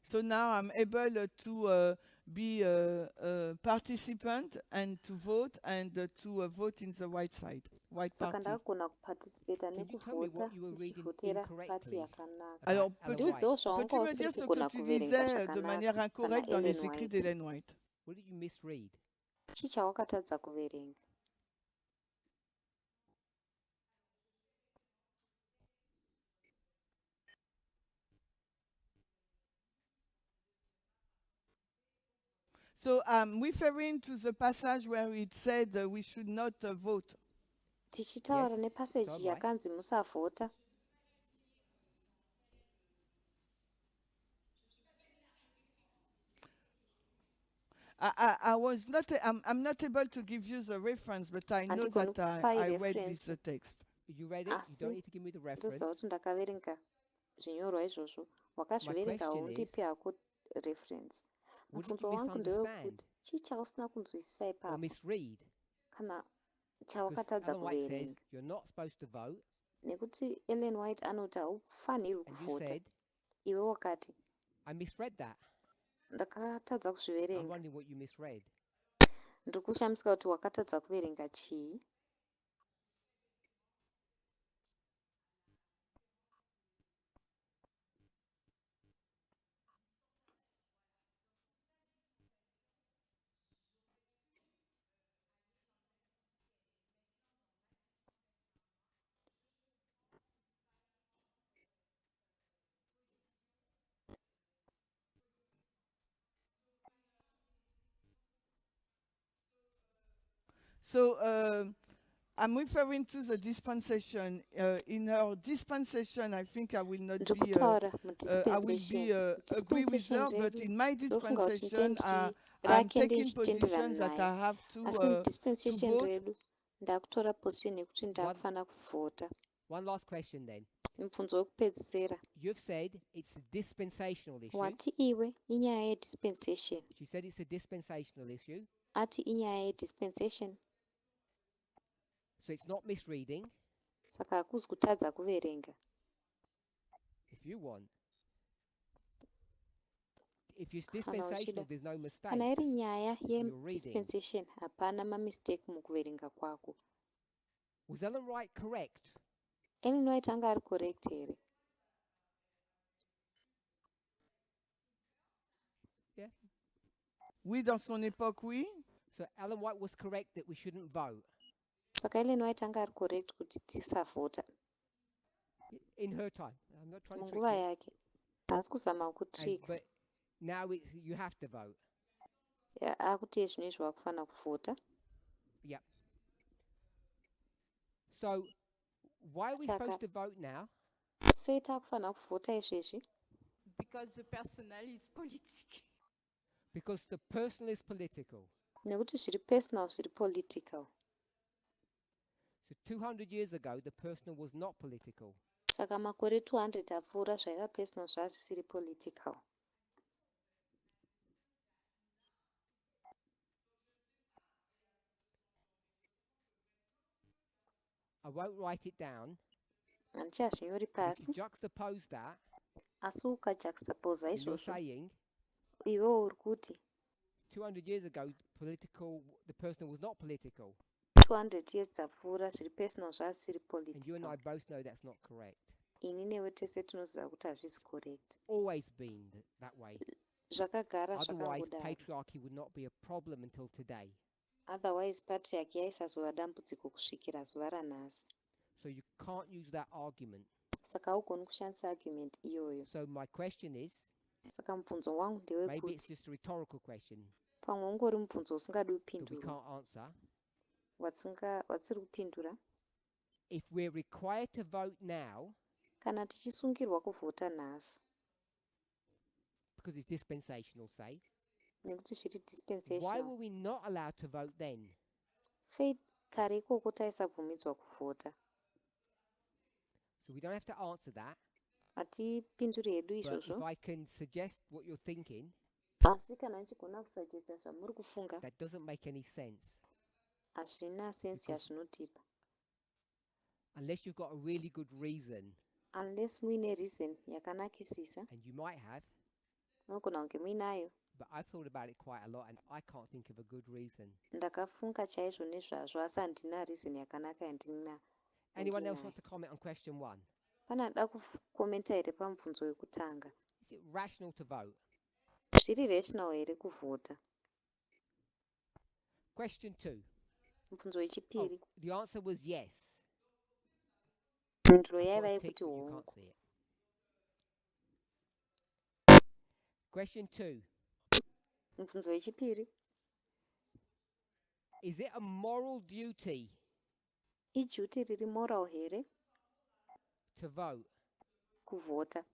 So now I'm able to be a participant and to vote and to vote in the right side, right saka party. ndakagona kupatisipeta Can you tell me nekuvhota what you were reading ndichivhotera pati incorrectly? yakanaka Alors, Ellen ndiudzewo White. zvawanga peux-tu me usiri dire ce kugona que tu kuverenga disais de manière zvakanaka kana incorrecte dans les ellen écrits white d'Ellen White? What did you misread? chii chawakatadza kuverenga So I'm referring to the passage where it said we should not vote. tichitaura Yes, nepaseji so am I. yakanzi musavhota I was not, I'm not able to give you the reference, but I know Andigoni that kupai I read reference. this text. You read it. You Asi, don't need to give me the reference. ndoziva kuti ndakaverenga zvinyorwa izvozvo wakazviverenga question undipi hako reference What did mubvunzo you wangu misunderstand ndewekuti chii chausina kunzwisisa or ipapo misread? kana Because chawakatadza Ellen White said kuverenga you're not supposed to vote, nekuti ellen white anoti haufanirwi and you kuvhota said iwe wakati I misread that. ndakatadza I'm kuzviverenga wondering what you misread. ndiri kushamisika kuti wakatadza kuverenga chii So I'm referring to the dispensation. In her dispensation, I think I will not ndiri be, kutaura I will be agree with her, but in my dispensation, I'm taking positions that I have asi to mudispensation vote. redu ndakutora position yekuti ndakufanira kuvhota One last question then. mubvunzo wekupedzisira You've said it's a dispensational issue. wati iwe inyaya yedispensation She said it's a dispensational issue. ati inyaya yedispensation So it's not misreading. Saka hakuzi kutadza kuverenga. If you want. If it's Kana dispensational, uchida. there's no mistakes. Kana iri nyaya You're reading. yedispensation hapana mamistake mukuverenga kwako. Was Ellen White correct? Ellen White anga ari correct here? Yeah. Oui, dans son époque, oui. So Ellen White was correct that we shouldn't vote. Saka Ellen White anga ari correct kuti tisavhota. In her time. I'm not trying to trick Munguva you. yake. Handisi kuzama kutrika. But now you have to vote. Akuti zvinezvi wakufana kuvhota. Yeah. So why are we supposed to vote now? Sei takufana kuvhota izvezvi? Because the personnel is politique. Because the personal is political. Nekuti zviri personal zviri political. So 200 years ago, the personal was not political. Saka makore 200 apfuura zvaiva personal zvazvisiri political. I won't write it down. Handiti hazvinyori But if pasi. you juxtapose that, Asi ukajuxtaposa then you're izvozvo saying iwewo uri kuti 200 years ago, the personal was not political. 200 years dzapfuura zviri personal zvazvisiri And you and I political. both know that's not correct. Ini newe tese tinoziva kuti hazvisi correct. Always been that way. Zvakagara Otherwise, zvakangodaro. patriarchy would not be a problem until today. Otherwise patriarchy yaisazova dambudziko kusvikira zuva ranhasi. So you can't use that argument. Saka haugoni kushandisa argument iyoyo. So my question is, Saka mubvunzo wangu maybe ndewekuti it's just a rhetorical question pamwe ungori mubvunzo usingadi that we kupindurwa can't answer. watsiri kupindura. If we're required to vote now, Kana tichisungirwa kuvhota nhasi because it's dispensational, say, nekuti zviri why dispensation, were we not allowed to vote then? sei kare ikoko taisabvumidzwa kuvhota? So we don't have to answer that. Hatipinduri hedu But if izvozvo, I can suggest what you're thinking, asi kana nchigona kusuggesta zvamuri kufunga that doesn't make any sense. hazvina sensi yazvinotipa, Unless you've got a really good reason, unless muine reason yakanakisisa. and you might have, Munogona kunge muinayo. but I've thought about it quite a lot and I can't think of a good reason. Ndakafunga chaizvo nezvazvo asi handina reason yakanaka yandina. Anyone else wants to comment on question 1? Pane anoda kukomenta here pamubvunzo wekutanga? Is it rational to vote? Zviri rational here kuvhota? Question 2. Mubvunzo wechipiri, The answer was yes. mhinduro I've got yaiva a tick, yekuti but you hongu. can't see it. Question 2. Mubvunzo wechipiri, Is it a moral duty ijuti riri moral here to vote? kuvhota?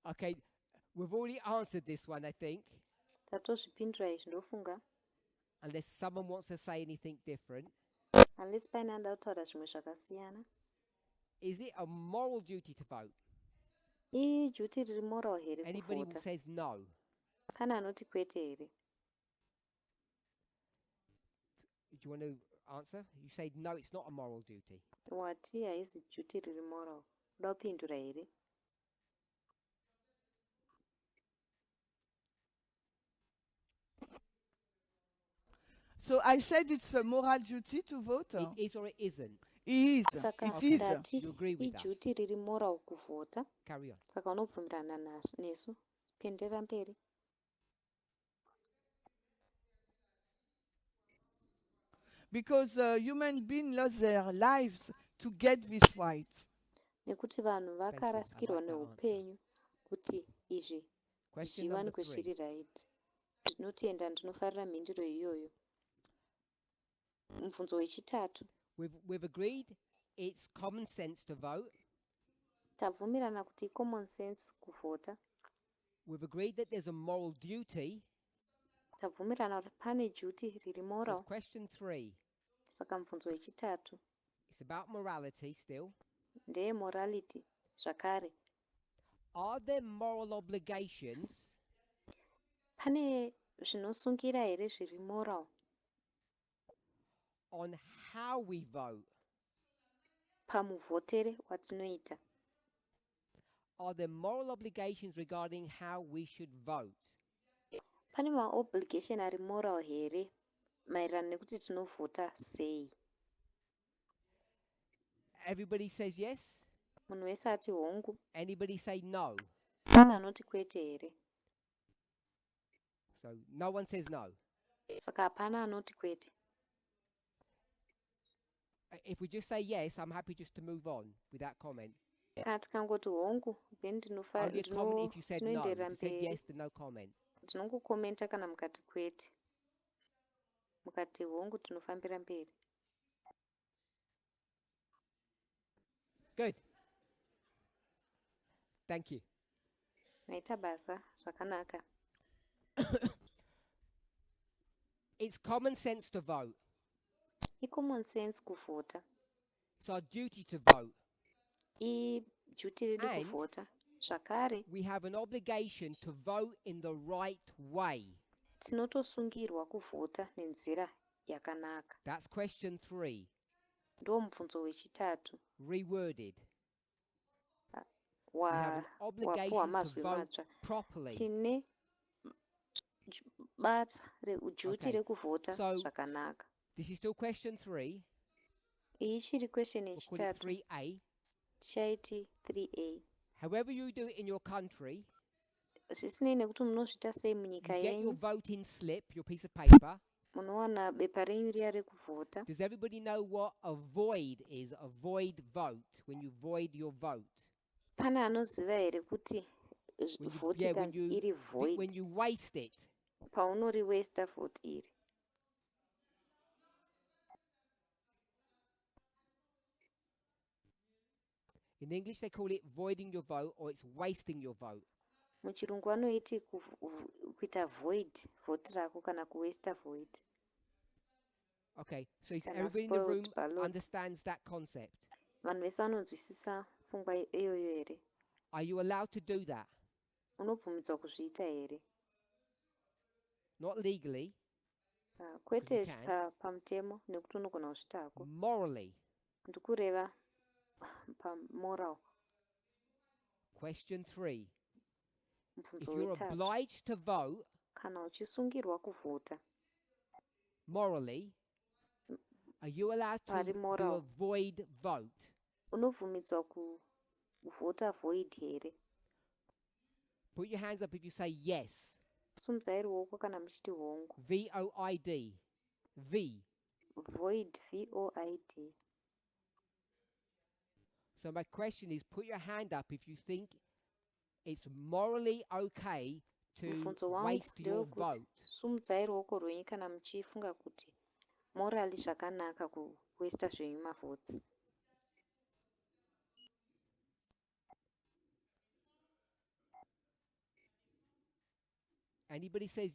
Okay, we've already answered this one, I think, Tatozvipindura izvi ndofunga, unless someone wants to say anything different. unless paine anoda kutaura zvimwe zvakasiyana. Is it a moral duty to vote? Ijuti riri moral here Anybody who kuvhota? says no? Pane anoti kwete here? Do you want to answer? You say no, it's not a moral duty. Wati haizi juti riri moral. Uda kupindura here? So I said it's a moral duty to vote. It is or it isn't. It is. Saka It is. ndati You agree with that? ijuti riri moral kuvhota. Carry on. Saka unobvumirana nesu. Pendera mberi. Because human beings lost their lives to get this right. Nekuti vanhu vakarasikirwa like that neupenyu kuti izvi Question number zviwanikwe 3. zviri right. Ndinotenda ndinofarira mhinduro iyoyo. Mubvunzo wechitatu, We've agreed it's common sense to vote. tabvumirana kuti common sense kuvhota. We've agreed that there's a moral duty. Tabvumirana kuti pane juti riri So moral. question 3. Saka mubvunzo wechitatu It's about morality still. ndeye morality zvakare. Are there moral obligations Pane zvinosungira here zviri moral on how we vote? pamuvhotere watinoita? Are there moral obligations regarding how we should vote? Pane maobligation ari moral here maererano nekuti tinovhota sei? Everybody says yes. Munhu wese ati hongu, Anybody say no? pane anoti kwete here? So no one says no. Saka hapana anoti kwete. If we just say yes, I'm happy just to move on with that comment. Kana tikangoti hongu, then Only a comment if you said no. If tinoenderera you said mberi. yes, then no comment. Ndinongokomenta kana mukati kwete. Mukati hongu tinofambira mberi. Good. Thank you. Maita basa zvakanaka. It's common sense to vote. Common sense kuvhota. It's our duty to vote. Duty redu And kuvhota. Zvakare we have an obligation to vote in the right way. tinotosungirwa kuvhota nenzira yakanaka. That's question 3, Ndo mubvunzo wechitatu. reworded. We have an Wapuwa obligation to mazwi vote matsva. properly. Tine bata duty Okay. rekuvhota So- zvakanaka. This is still question 3. Iyi chiri question We'll call it yechitatu. 3A. Chaiti 3A. However you do it in your country, Zvisinei nekuti munozvita sei munyika you get your yenyu, voting slip, your piece of paper. munowana bepa renyu riya rekuvhota. Does everybody know what a void is? A void vote, when you void your vote. Pane anoziva here kuti vhoti kanzi iri when void you waste it. paunori waste vhoti iri? In English, they call it voiding your vote, or it's wasting your vote. Muchirungu vanoiti kuita void vhoti rako kana kuwaste void. Okay, so is Kana everybody in the room spoiled ballot. understands that concept? Vanhu vese vanonzwisisa pfungwa iyoyo here? Are you allowed to do that? Unobvumidzwa kuzviita here? Not legally, Kwete you can. pamutemo nekuti unogona kuzviita hako. morally. Ndikureva pamoral. Question 3. If Mubvunzo you're wetatu. obliged to vote Kana uchisungirwa kuvhota morally, are you allowed to Pari do a moral. void vote? unobvumidzwa kuvhota void here? Put your hands up if you say yes. Simudzai ruoko kana muchiti hongu. V-O-I-D. V. Void, VOID. So my question is, put your hand up if you think it's morally okay to Mubvunzo wangu waste your ndewekuti vote. simudzai ruoko rwenyu kana muchifunga kuti morally zvakanaka kuwaste zvenyu mavhotsi. Anybody says,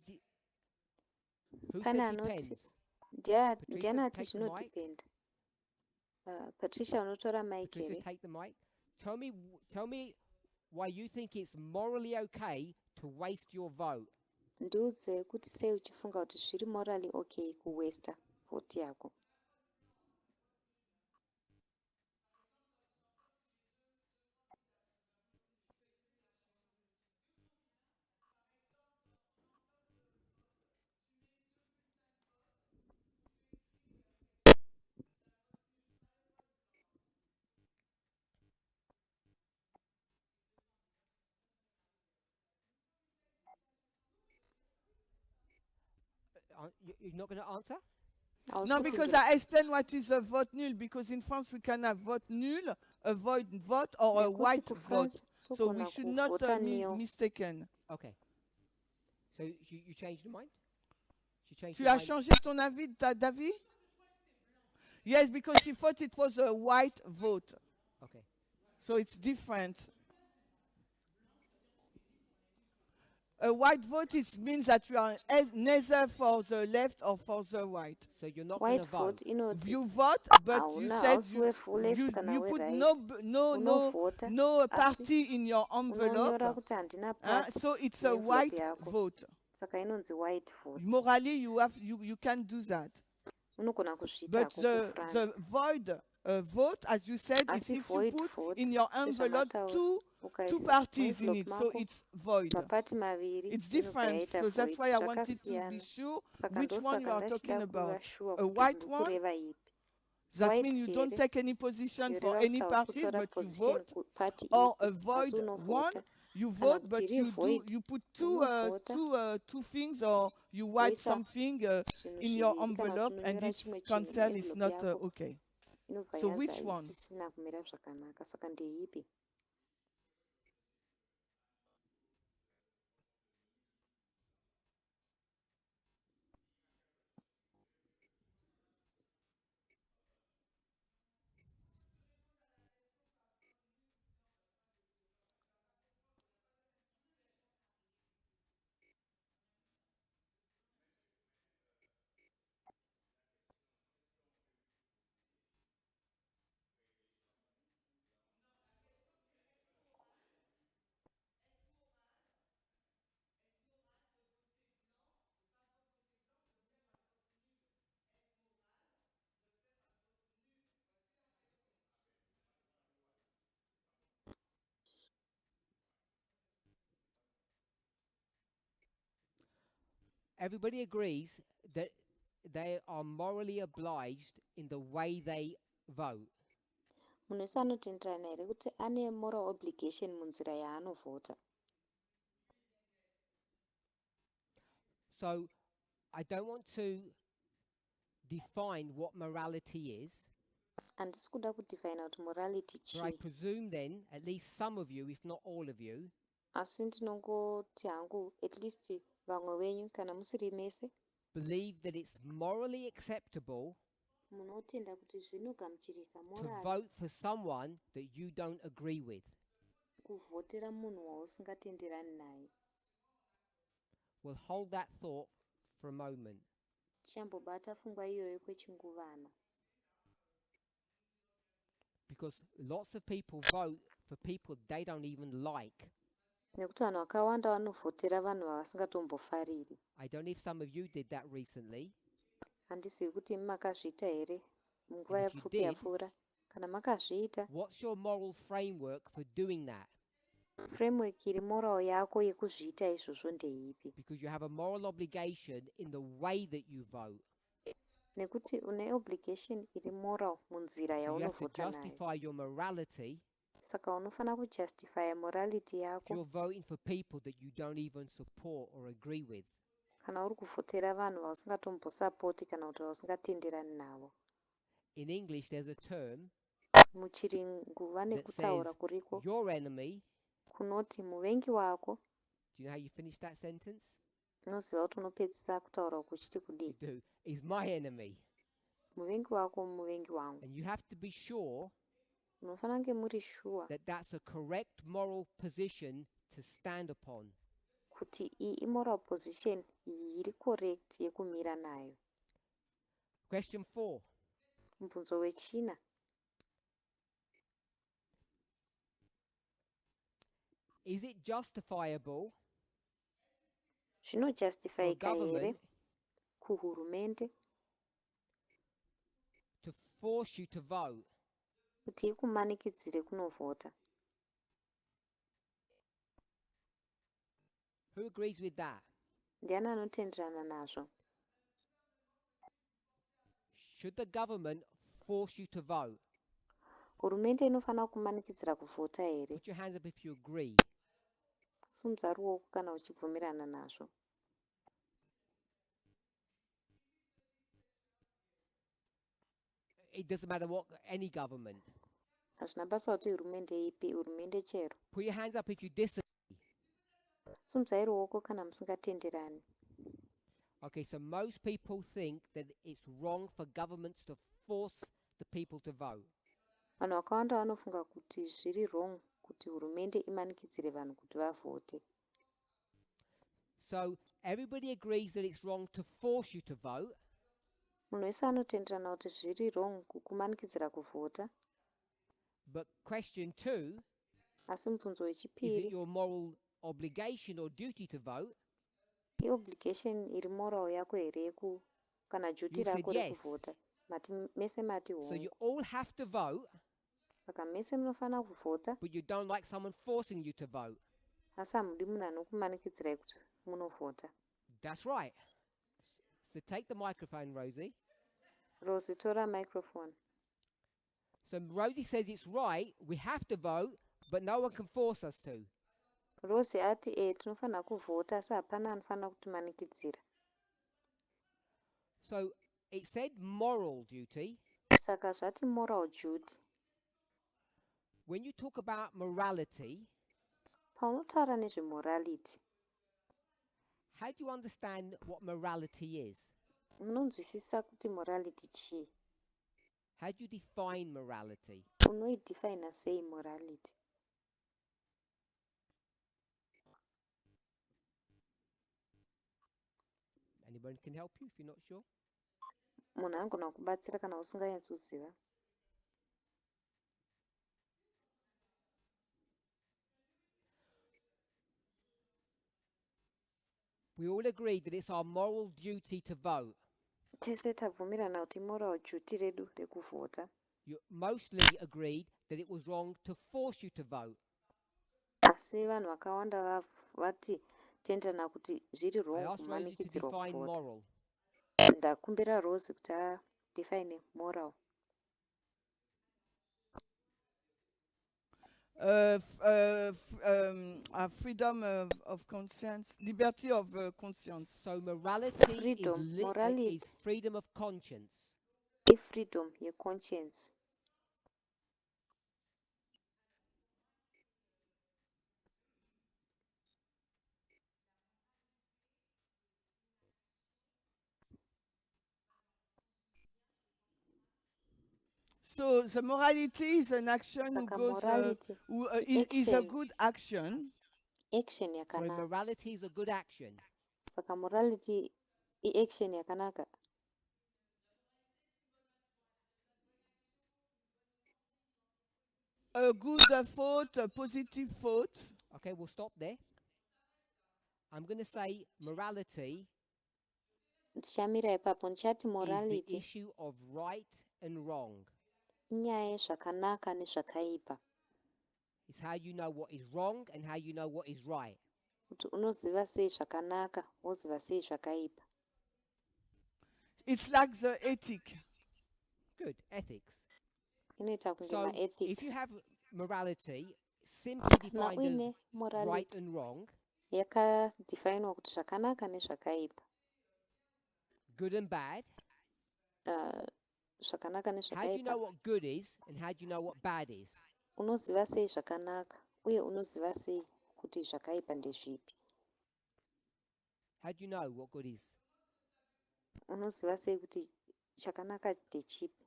who Pane said anoti depends? ndiani ati take the mic. zvinodependa. Patricia unotora mic Patricia, here? take the mic. Tell me why you think it's morally okay to waste your vote. Ndiudze kuti sei uchifunga kuti zviri morally okay kuwaste vhoti yako. You're not going to answer? No, because I explain what is a vote nul, because in France we can have vote nul, a void vote, or a Nekuti white kuFrance vote. So we togona should not kuvhota be nil. mistaken. Okay. So you changed your mind? She changed Tu her as mind? changé ton avis, David? Yes, because she thought it was a white vote. Okay. So it's different. A white vote, it means that you are neither for the left or for the right. So you're not going White to vote? vote inoti You vote, but you hauna said hausi left kana you put right. no Unovhota no asi party in your unonyora envelope. kuti handina Huh? party So it's a muenvelope white yako. vote. saka inonzi white vote. Morally, you can do that. Unogona kuzviita But hako the kuFrance. void vote, as you said, is Asi if you void put vote, in your envelope sezvamataura, two ukaisa parties in muenvelope it, so mako it's void. mapati maviri It's inobva different, yaita so that's void. why I wanted to be Zvakasiyana. sure Saka which one you ndosaka are talking ndachida kuva about. sure A kuti white ndiri one? kureva ipi. That White means you don't here, take any position for yoreva any kuti hausi parties, kutora but you position vote. party Or ipi, a asi void one, unovhota. you Kana vote, kuti but iri void, you put two unovhota. two things, or you write Woisa something zvinhu in your zviviri kana kuti envelope, and unonyora it's chimwe chinhu cancelled. It's muenvelope not yako, okay. inobva So yanzi which one? haisisina kumira zvakanaka. Saka ndeipi? Everybody agrees that they are morally obliged in the way they vote. Munhu wese anotenderana here kuti ane moral obligation munzira yaanovhota. So I don't want to define what morality is, Handisi kuda kudefina kuti morality but I chii, presume then at least some of you, if not all of you, asi ndinongoti hangu at least vamwe venyu kana musiri mese believe that it's morally acceptable munotenda kuti zvinogamuchirika to morally vote for someone that you don't agree with. kuvhotera munhu wausingatenderani naye. We'll hold that thought for a moment. Tichambobata pfungwa iyoyo kwechinguvana. Because lots of people vote for people they don't even like. Nekuti vanhu vakawanda vanovhotera vanhu vavasingatombofariri. I don't know if some of you did that recently. Handizivi kuti makazviita here munguva And if you yapfupi did, yapfuura. Kana makazviita, what's your moral framework for doing that? framework iri moral yako yekuzviita izvozvo ndeipi? Because you have a moral obligation in the way that you vote. Nekuti une obligation iri moral munzira So you have to yaunovhota nayo. justify your morality. Saka unofana kujustifya morality If yako you're voting for people that you don't even support or agree with. kana uri kuvhotera vanhu vausingatombosapoti kana kuti vausingatenderani navo. In English, there's a term Muchirungu vane that kutaura says kuriko your enemy. kunoti muvengi wako. Do you know how you finish that sentence? Unoziva kuti unopedzisa kutaura uku uchiti You kudii? do. Is my enemy. Muvengi wako muvengi wangu. And you have to be sure Munofana kunge muri sure that that's a correct moral position to stand upon. kuti iyi imoral position iyi iri correct yekumira nayo. Question 4. Mubvunzo wechina. Is it justifiable for a Zvinojustifyika here government kuhurumende to force you to vote kuti ikumanikidzire kunovhota? Who agrees with that? Ndiani anotenderana nazvo? Should the government force you to vote? Hurumende inofana kumanikidzira kuvhota here? Put your hands up if you agree. Simudza ruoko kana uchibvumirana nazvo. It doesn't matter what, any government. Hazvina basa kuti hurumende ipi, hurumende chero. Put your hands up if you disagree. Simudzai ruoko kana musingatenderani. Okay, so most people think that it's wrong for governments to force the people to vote. Vanhu vakawanda vanofunga kuti zviri wrong kuti hurumende imanikidzire vanhu kuti vavhote. So everybody agrees that it's wrong to force you to vote, Munhu wese anotenderana kuti zviri wrong kumanikidzira kuvhota. but question 2, Asi mubvunzo is it wechipiri, your moral obligation or duty to vote? Obligation iri moral yako here kana duty You said rako yes. rekuvhota. Mese mati So you hongu. all have to vote, Saka mese munofana kuvhota, but you don't like someone forcing you to vote. asi hamudi munhu anokumanikidzirai kuti munovhota. That's right. So take the microphone, Rosie. Rosie, tora microphone. So Rosie says it's right, we have to vote, but no one can force us to. Rosie ati tinofana kuvhota asi hapana anofana kutimanikidzira. So it said moral duty. Saka zvati moral duty. When you talk about morality, Paunotaura nezvemorality, how do you understand what morality is? munonzwisisa kuti morality chii? How do you define morality? Unoidefina sei morality? Anyone can help you if you're not sure? Munhu angona kubatsira kana usinganyatsoziva. We all agree that it's our moral duty to vote. Tese tabvumirana kuti moral duty redu rekuvhota. You mostly agreed that it was wrong to force you to vote. Asi vanhu vakawanda vati tendana kuti zviri I wrong asked Rosie to kumanikidzirwa define kuvhota. moral. Ndakumbira Rose kuti adefine moral. Freedom of conscience, liberty of conscience. So morality Freedom, is, morality. is freedom of conscience. Freedom ye-conscience. So the morality is an action who Saka goes, morality, is a action. good action. Action So yakanaka. morality is a good action. Saka morality action yakanaka. A good thought, a positive thought. Okay, we'll stop there. I'm going to say morality Ndichamira ipapo ndichati is the morality issue of right and wrong. inyaya yezvakanaka nezvakaipa. It's how you know what is wrong and how you know what is right. Kuti unoziva sei zvakanaka woziva sei zvakaipa. It's like the ethic. Good, ethics. Inoita kunge So if maethics. you have morality simply Kana defined uine as right morality and wrong, yakadifainwa kuti zvakanaka nezvakaipa. good and bad, Zvakanaka how do you know nezvakaipa. what good is and how do you know what bad is? Unoziva sei zvakanaka uye unoziva sei kuti zvakaipa ndezvipi. How do you know what good is? Unoziva sei kuti chakanaka ndechipi.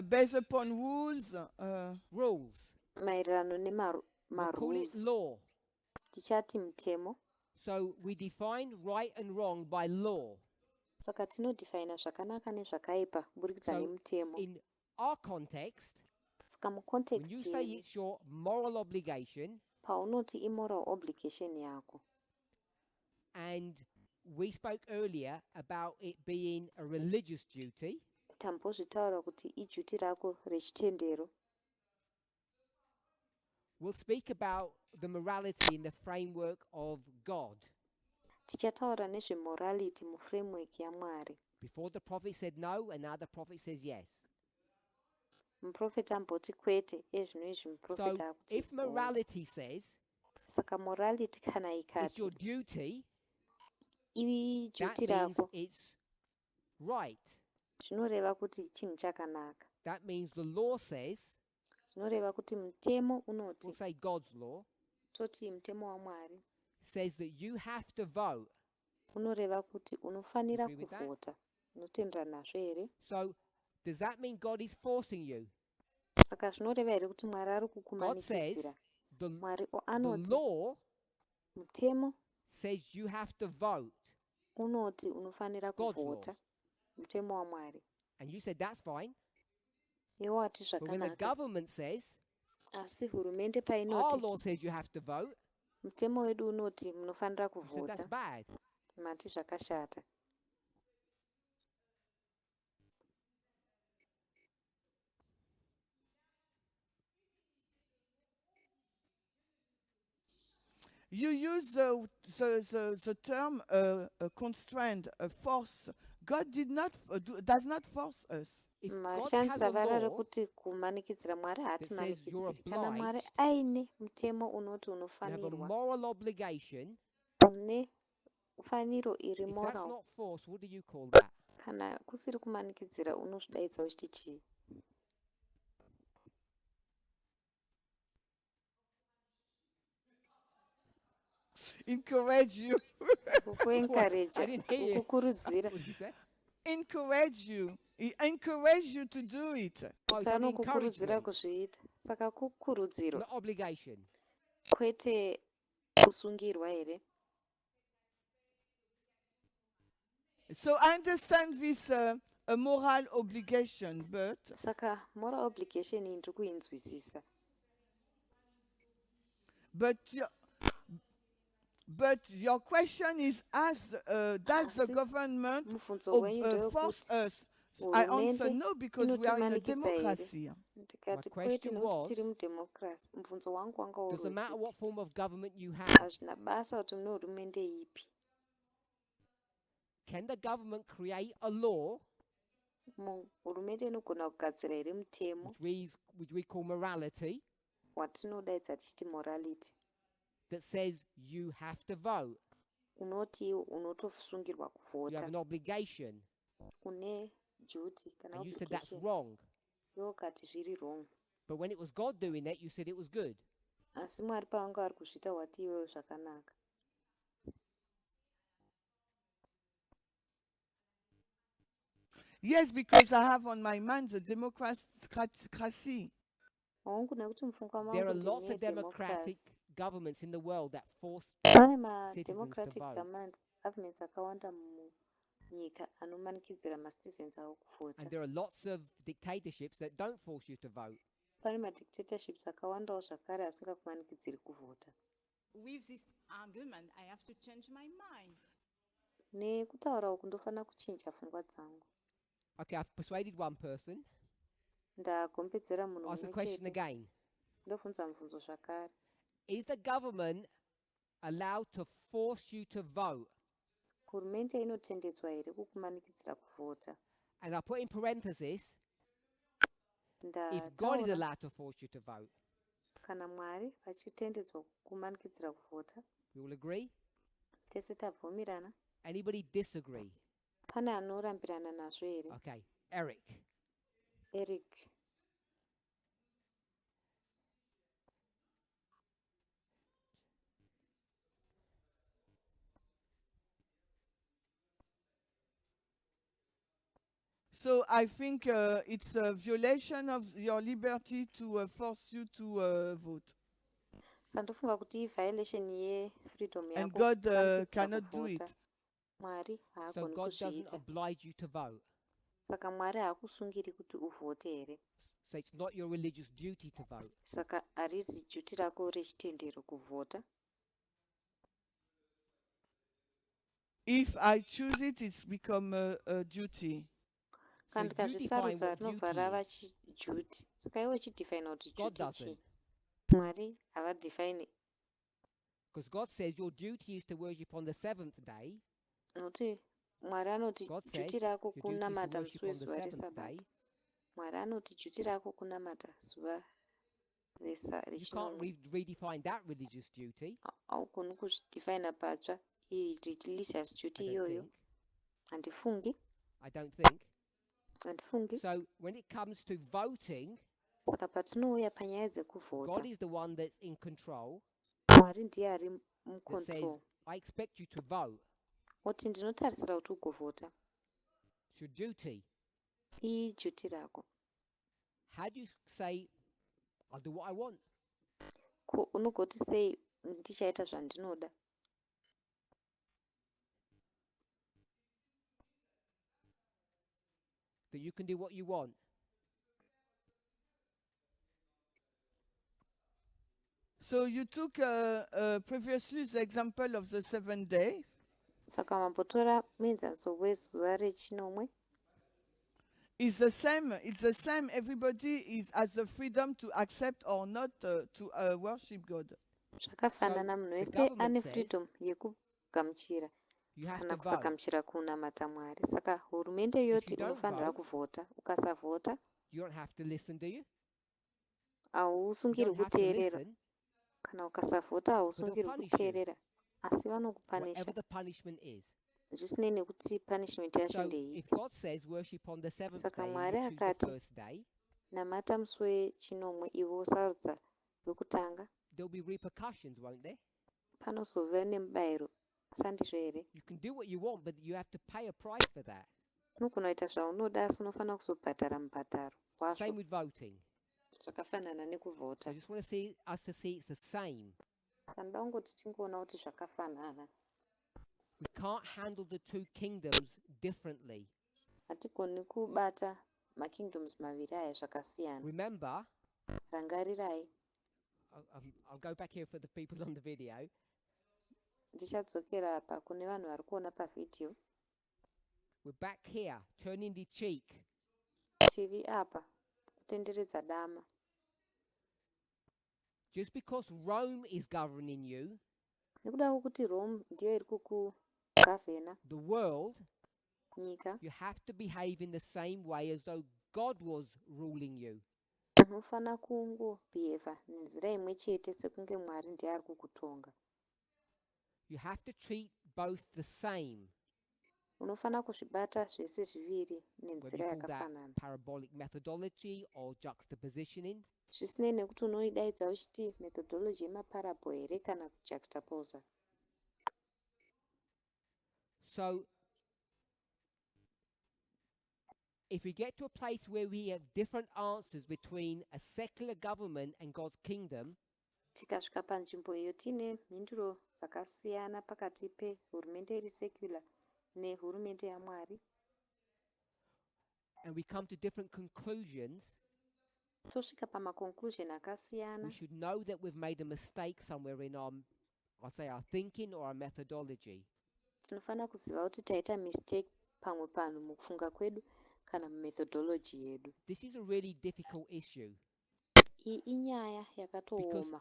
Based upon rules. Rules. Maererano We'll call it nemarules. law. Tichati mutemo. So we define right and wrong by law. Saka tinodifaina zvakanaka nezvakaipa kuburikidza So nemutemo. in our context, Saka when you mucontext say yenyu, it's your moral obligation, paunoti immoral obligation yako. and we spoke earlier about it being a religious duty, Tambozvitaura kuti ijuti rako rechitendero. we'll speak about the morality in the framework of God. Tichataura nezvemorality muframework yaMwari. Before the prophet said no, and now the prophet says yes. Muprofita amboti kwete, ezvino izvi So muprofita akuti if morality says saka morality kana it's ikati your duty, ijuti that means rako it's right. zvinoreva kuti chinhu chakanaka. That means the law says, Zvinoreva kuti mutemo unoti, we'll say God's law, toti mutemo waMwari says that you have to vote. unoreva kuti unofanira Agree with that? kuvhota. Unotenderana nazvo here? So does that mean God is forcing you? Saka zvinoreva here kuti Mwari ari God says kukumanikidzira. the Mwari the anoti law mutemo says you have to vote. unoti unofanira God's law. kuvhota. Mutemo waMwari. And you said that's fine. Iwo ati But when the zvakanaka. government says asi hurumende Our painoti law says you have to vote. mutemo wedu unoti munofanira You said that's kuvhota bad. mati zvakashata. You use the term constraint, force. God does not force us. If God has Mashandisa a vara law rekути kumanikidzira Mwari that says you're hatimanikidziri. Kana Mwari obliged, aine mutemo unoti you have a unofanirwa, moral obligation. une faniro iri If that's moral. not force, what do you call that? Kana kusiri kumanikidzira unozvidaidza uchiti chii? Encourage you. What? Kukuencourage, I didn't hear you. kukukurudzira. What did you say? Encourage you. Encourage you to do it. Oh, it's only Anokukurudzira encouragement, kuzviita. Saka kukurudziro not obligation. kwete kusungirwa here. So I understand this a moral obligation, but Saka moral obligation iyi ndiri kuinzwisisa. but your question is, does the Asi, government mubvunzo wenyu force ndewekuti us? I answer hurumende no, because we are in a inotimanikidza here. democracy. Ndikati My kwete question nokuti tiri was, mudhemokirasi. Mubvunzo wangu wanga uri doesn't matter what wekuti form of government you have, hazvina basa kuti mune hurumende ipi. can the government create a law, Hurumende inogona kugadzira here mutemo which we call morality, watinodaidza tichiti morality, that says you have to vote? unoti unotosungirwa You have kuvhota, an obligation. une duty kana And you said that's obligation. wrong. Yokati zviri wrong. But when it was God doing that, you said it was good. Asi Mwari pavanga vari kuzviita wati iwewe zvakanaka. Yes, because I have on my mind the democracy. Hongu nekuti mupfungwa There mangu are lots ndine of democratic democracy. governments in the world that force Pane citizens to mademocratic vote. governments akawanda munyika anomanikidzira macitizens avo kuvhota. And there are lots of dictatorships that don't force you to vote. Pane madictatorships akawandawo zvakare asingakumanikidziri kuvhota. With this argument, I have to change my mind. Nekutaura uku ndofanira kuchinja pfungwa dzangu. Okay, I've persuaded one person. Ndagombedzera munhu Ask the mumwe question chete. again. Ndobvunza mubvunzo zvakare. Is the government allowed to force you to vote? Hurumende inotendedzwa here kukumanikidzira kuvhota. And I put in parenthesis, if God is Ndataura allowed to force you to vote. kana Mwari vachitendedzwa kukumanikidzira kuvhota. We all agree? Tese tabvumirana. Anybody disagree? Pane anorambirana nazvo here? Okay, Eric. Eric. So I think it's a violation of your liberty to force you to vote. Sandofunga kuti violation ye-freedom And yako God kumanikidzira cannot do kuvhota. it. Mwari So haagoni God doesn't kuzviita. oblige you to vote. Saka Mwari haakusungiri kuti uvhote here. So it's not your religious duty to vote. Saka harizi duty rako rechitendero kuvhota. If I choose it, it's become a duty. So Kana you ndikazvisarudza define what rinobva duty rava is. duty. Saka iwe uchidefine kuti God duty doesn't. chii. Mwari havadefine. Because God says your duty is to worship on the seventh day. Nokuti Mwari anoti God says duty your rako duty is to kunamata worship musi on the wezuva seventh day. reSabata. Mwari anoti duty rako kunamata zuva You can't rechinomwe. redefine that religious duty. Haugoni kuzvidefine patsva iyi religious I duty don't iyoyo. think. Handifungi. I don't think. Handifungi. So when it comes to voting, Saka patinouya panyaya God dzekuvhota, is the one that's in control. Mwari ndiye ari That says, mucontrol. I expect you to vote. Oti ndinotarisira kuti ugovhota. It's your duty. Iyi duty rako. How do you say, I'll do what I want? Unogoti sei ndichaita zvandinoda. That you can do what you want? So you took previously the example of the 7th day. Saka mambotora muenzaniso wezuva rechinomwe. It's the same. Everybody has the freedom to accept or not to worship God. Zvakafanana, munhu the wese government ane says freedom yekugamuchira you have kana to vote. kusagamuchira kunamata Mwari. Saka hurumende yoti don't unofanira vote, kuvhota. Ukasavhota You don't have to listen, do you? You hausungirwi don't have to kuteerera. listen. Kana ukasavhota But hausungirwi they'll punish you, kuteerera, asi vanokupanisha whatever the punishment is. zvisinei nekuti punishment yacho So if ndeipi. God says worship on the 7th Saka day, Mwari you choose the akati first day, namata musi wechinomwe iwe usarudza wekutanga, there'll be repercussions, won't there? panozova nemubayiro. Sandizvo here? You can do what you want, but you have to pay a price for that. Unogona kuita zvaunoda asi unofanira kuzobhadhara mubhadharo Same wazvo. with voting. Zvakafanana So nekuvhota. I just want to see us to see it's the same. Tanoda kungoti tingoona kuti zvakafanana. We can't handle the two kingdoms differently. Hatigoni kubata makingdoms maviri aya zvakasiyana. Remember, Rangarirai, I'll go back here for the people on the video. ndichadzokera apa kune vanhu vari kuona pavhidhiyo. We're back here, turning the cheek. Tiri apa kutenderedza dama. Just because Rome is governing you, Nekuda kwokuti Rome ndiyo iri kukugavhena the world, nyika, you have to behave in the same way as though God was ruling you. unofanira kungobhihevha nenzira imwe chete sekunge Mwari ndiye ari kukutonga. You have to treat both the same. Unofanira kuzvibata zvese zviviri Whether nenzira you call that yakafanana. parabolic methodology or juxtapositioning. Zvisinei nekuti unoidaidza uchiti methodology yemaparable here kana juxtaposa. So if we get to a place where we have different answers between a secular government and God's kingdom, Tikasvika panzvimbo iyo tiine mhinduro dzakasiyana pakati pehurumende iri secular nehurumende yaMwari, and we come to different conclusions, tosvika pamaconclusion akasiyana, we should know that we've made a mistake somewhere in I'd say our thinking or our methodology. tinofanira kuziva kuti taita mistake pamwe panhu mukufunga kwedu kana mumethodology yedu. This is a really difficult issue Iyi inyaya because yakatooma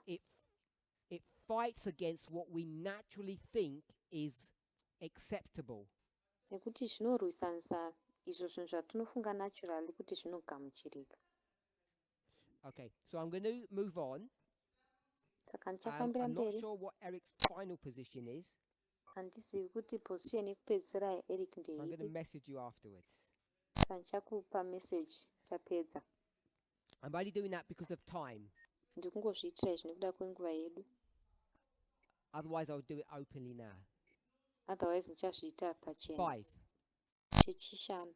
it fights against what we naturally think is acceptable. nekuti zvinorwisanisa izvo zvinhu zvatinofunga naturally kuti zvinogamuchirika. Okay, so I'm going to move on. Saka ndichafambira I'm not mberi. sure what Eric's final position is. Handizivi kuti position yekupedzisira yaEric So I'm going to ndeipi. message you afterwards. Saka ndichakupa message tapedza. I'm only doing that because of time. Ndikungozviitira izvi nekuda kwenguva yedu. Otherwise, I'll do it openly now. Otherwise ndichazviita pachena. 5. Chechishanu.